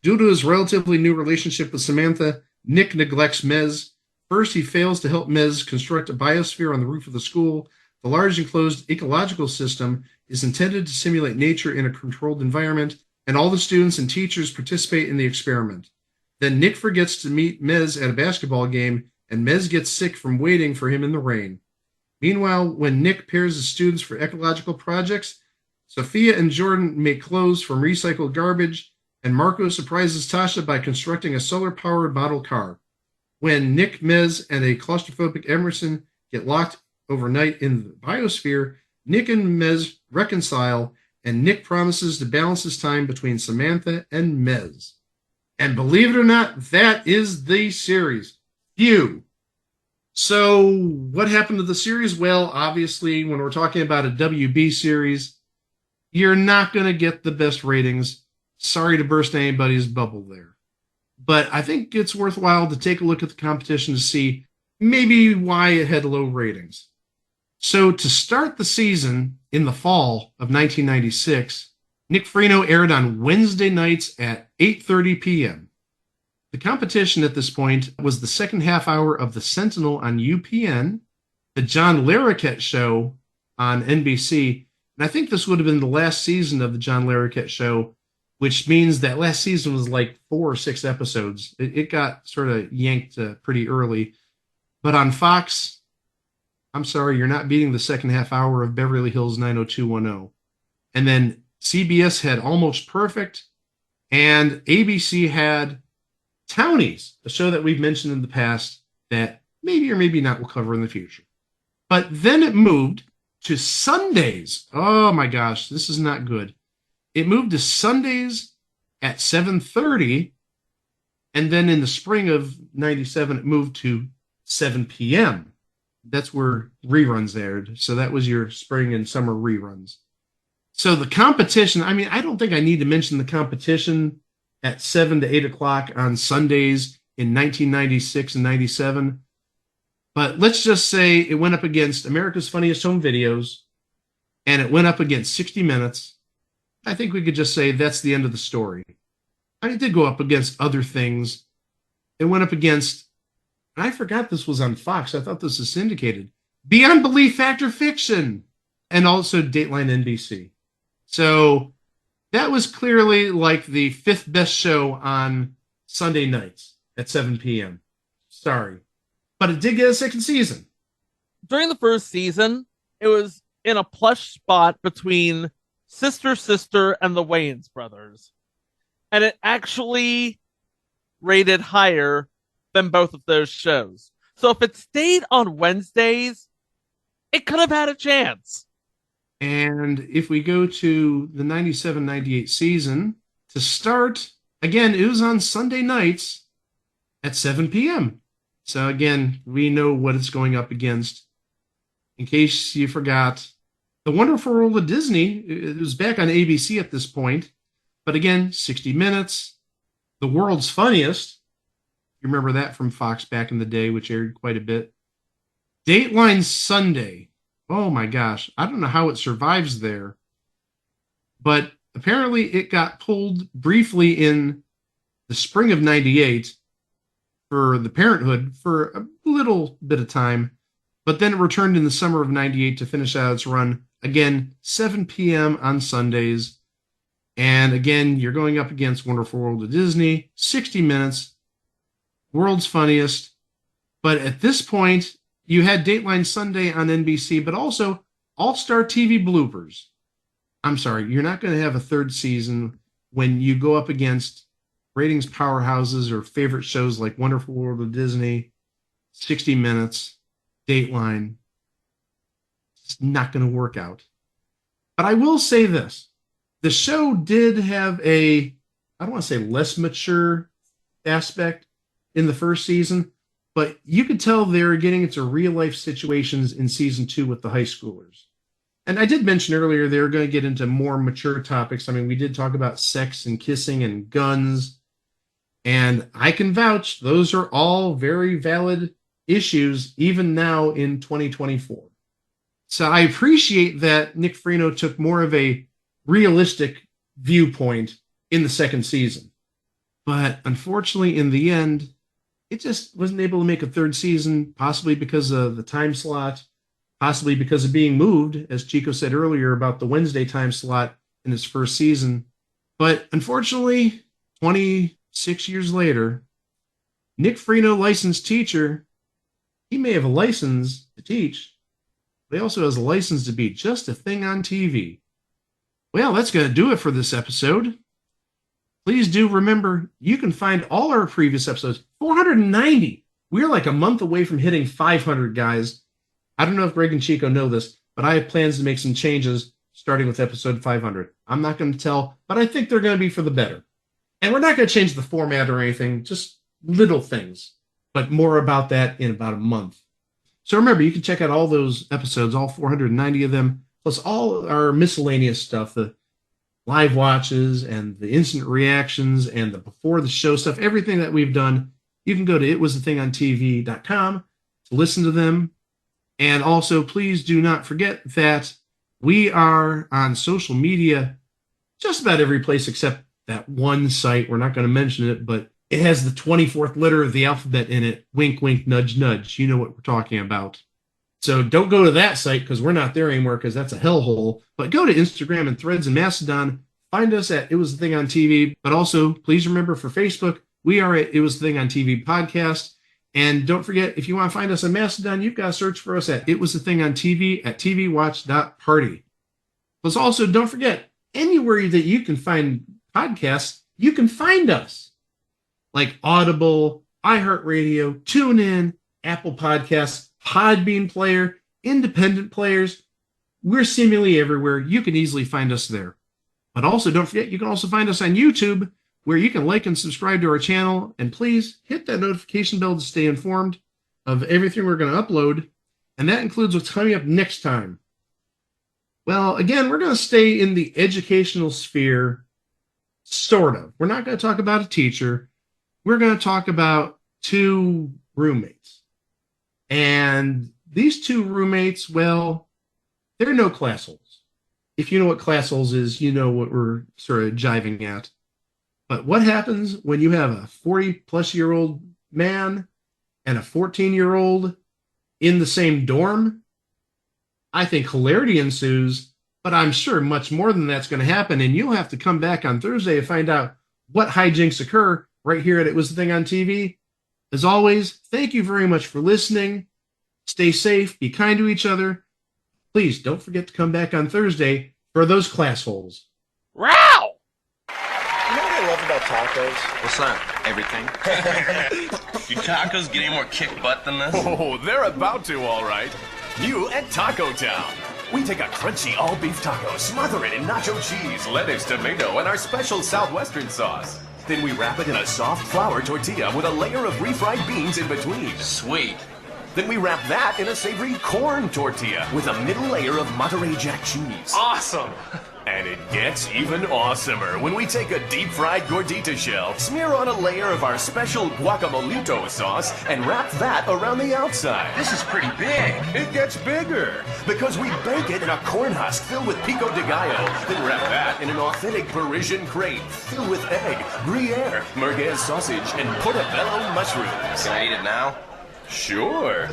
Due to his relatively new relationship with Samantha, Nick neglects Mez. First, he fails to help Mez construct a biosphere on the roof of the school. The large enclosed ecological system is intended to simulate nature in a controlled environment, and all the students and teachers participate in the experiment. Then Nick forgets to meet Mez at a basketball game, and Mez gets sick from waiting for him in the rain. Meanwhile, when Nick pairs the students for ecological projects, Sophia and Jordan make clothes from recycled garbage, and Marco surprises Tasha by constructing a solar-powered model car. When Nick, Mez, and a claustrophobic Emerson get locked overnight in the biosphere, Nick and Mez reconcile, and Nick promises to balance his time between Samantha and Mez. And believe it or not, that is the series. Phew. So, what happened to the series? Well, obviously, when we're talking about a WB series, you're not going to get the best ratings. Sorry to burst anybody's bubble there. But I think it's worthwhile to take a look at the competition to see maybe why it had low ratings. So, to start the season in the fall of 1996, Nick Freno aired on Wednesday nights at 8:30 p.m. The competition at this point was the second half hour of The Sentinel on UPN, the John Larroquette Show on NBC, and I think this would have been the last season of the John Larroquette Show, which means that last season was like 4 or 6 episodes. It got sort of yanked pretty early. But on Fox, I'm sorry, you're not beating the second half hour of Beverly Hills 90210. And then CBS had Almost Perfect, and ABC had Townies, a show that we've mentioned in the past that maybe or maybe not we'll cover in the future. But then it moved to Sundays. Oh my gosh, this is not good. It moved to Sundays at 7:30, and then in the spring of 97, it moved to 7 p.m. That's where reruns aired. So that was your spring and summer reruns. So the competition, I mean, I don't think I need to mention the competition at 7 to 8 o'clock on Sundays in 1996 and 97. But let's just say it went up against America's Funniest Home Videos, and it went up against 60 Minutes. I think we could just say that's the end of the story. I did go up against other things. It went up against, I forgot this was on Fox. I thought this was syndicated. Beyond Belief, Fact or Fiction, and also Dateline NBC. So that was clearly like the 5th best show on Sunday nights at 7 p.m. Sorry. But it did get a second season. During the first season, it was in a plush spot between Sister Sister and the Wayans brothers. And it actually rated higher than both of those shows. So if it stayed on Wednesdays, it could have had a chance. And if we go to the 97-98 season, to start, again, it was on Sunday nights at 7 p.m. So again, we know what it's going up against. In case you forgot, The Wonderful World of Disney, it was back on ABC at this point. But again, 60 Minutes, The World's Funniest. You remember that from Fox back in the day, which aired quite a bit. Dateline Sunday. Oh my gosh, I don't know how it survives there. But apparently it got pulled briefly in the spring of 98 for the Parenthood for a little bit of time. But then it returned in the summer of 98 to finish out its run. Again, 7 p.m. on Sundays. And again, you're going up against Wonderful World of Disney, 60 Minutes, World's Funniest. But at this point, you had Dateline Sunday on NBC, but also All-Star TV bloopers. I'm sorry, you're not going to have a third season when you go up against ratings powerhouses or favorite shows like Wonderful World of Disney, 60 Minutes, Dateline. It's not going to work out. But I will say this. The show did have I don't want to say less mature aspect in the first season, but you could tell they were getting into real life situations in season 2 with the high schoolers. And I did mention earlier they were going to get into more mature topics. I mean, we did talk about sex and kissing and guns. And I can vouch those are all very valid issues even now in 2024. So I appreciate that Nick Freno took more of a realistic viewpoint in the second season. But unfortunately, in the end, it just wasn't able to make a third season, possibly because of the time slot, possibly because of being moved, as Chico said earlier about the Wednesday time slot in its first season. But unfortunately, 26 years later, Nick Freno, licensed teacher, he may have a license to teach, but he also has a license to be just a thing on TV. Well, that's going to do it for this episode. Please do remember, you can find all our previous episodes, 490. We're like a month away from hitting 500, guys. I don't know if Greg and Chico know this, but I have plans to make some changes starting with episode 500. I'm not going to tell, but I think they're going to be for the better. And we're not going to change the format or anything, just little things, but more about that in about a month. So remember, you can check out all those episodes, all 490 of them, plus all our miscellaneous stuff, the live watches and the instant reactions and the before the show stuff, everything that we've done. You can go to itwasthethingontv.com to listen to them. And also, please do not forget that we are on social media, just about every place except that one site. We're not going to mention it, but it has the 24th letter of the alphabet in it. Wink, wink, nudge, nudge. You know what we're talking about. So don't go to that site because we're not there anymore because that's a hellhole. But go to Instagram and Threads and Mastodon. Find us at It Was the Thing on TV. But also, please remember for Facebook, we are at It Was the Thing on TV podcast. And don't forget, if you want to find us on Mastodon, you've got to search for us at It Was the Thing on TV at tvwatch.party. Plus also, don't forget, anywhere that you can find podcasts, you can find us. Like Audible, iHeartRadio, TuneIn, Apple Podcasts, Podbean Player, independent players. We're seemingly everywhere. You can easily find us there. But also, don't forget, you can also find us on YouTube, where you can like and subscribe to our channel. And please hit that notification bell to stay informed of everything we're going to upload. And that includes what's coming up next time. Well, again, we're going to stay in the educational sphere, sort of. We're not going to talk about a teacher. We're going to talk about two roommates. And these two roommates, well, they're no class holes. If you know what class holes is, you know what we're sort of jiving at. But what happens when you have a 40-plus-year-old man and a 14-year-old in the same dorm? I think hilarity ensues, but I'm sure much more than that's going to happen, and you'll have to come back on Thursday to find out what hijinks occur right here at It Was the Thing on TV. As always, thank you very much for listening. Stay safe, be kind to each other. Please don't forget to come back on Thursday for those class holes. Row! You know what I love about tacos? What's that? Everything. Do tacos get any more kick butt than this? Oh, they're about to, all right. New at Taco Town. We take a crunchy all-beef taco, smother it in nacho cheese, lettuce, tomato, and our special southwestern sauce. Then we wrap it in a soft flour tortilla with a layer of refried beans in between. Sweet. Then we wrap that in a savory corn tortilla with a middle layer of Monterey Jack cheese. Awesome. And it gets even awesomer when we take a deep-fried gordita shell, smear on a layer of our special guacamolito sauce, and wrap that around the outside. This is pretty big. It gets bigger because we bake it in a corn husk filled with pico de gallo, then wrap that in an authentic Parisian crepe filled with egg, Gruyere, merguez sausage, and portobello mushrooms. Can I eat it now? Sure.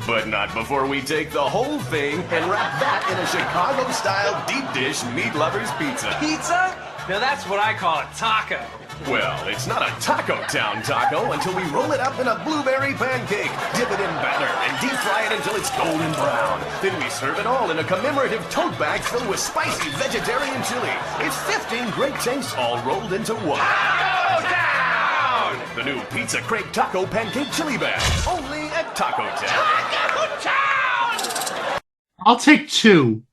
But not before we take the whole thing and wrap that in a Chicago-style deep dish meat lovers pizza. Pizza? Now that's what I call a taco. Well, it's not a Taco Town taco until we roll it up in a blueberry pancake, dip it in batter, and deep fry it until it's golden brown. Then we serve it all in a commemorative tote bag filled with spicy vegetarian chili. It's 15 great tastes all rolled into one. Taco Town! The new Pizza Crepe Taco Pancake Chili Bag, only at Taco Town. Taco Town! I'll take two.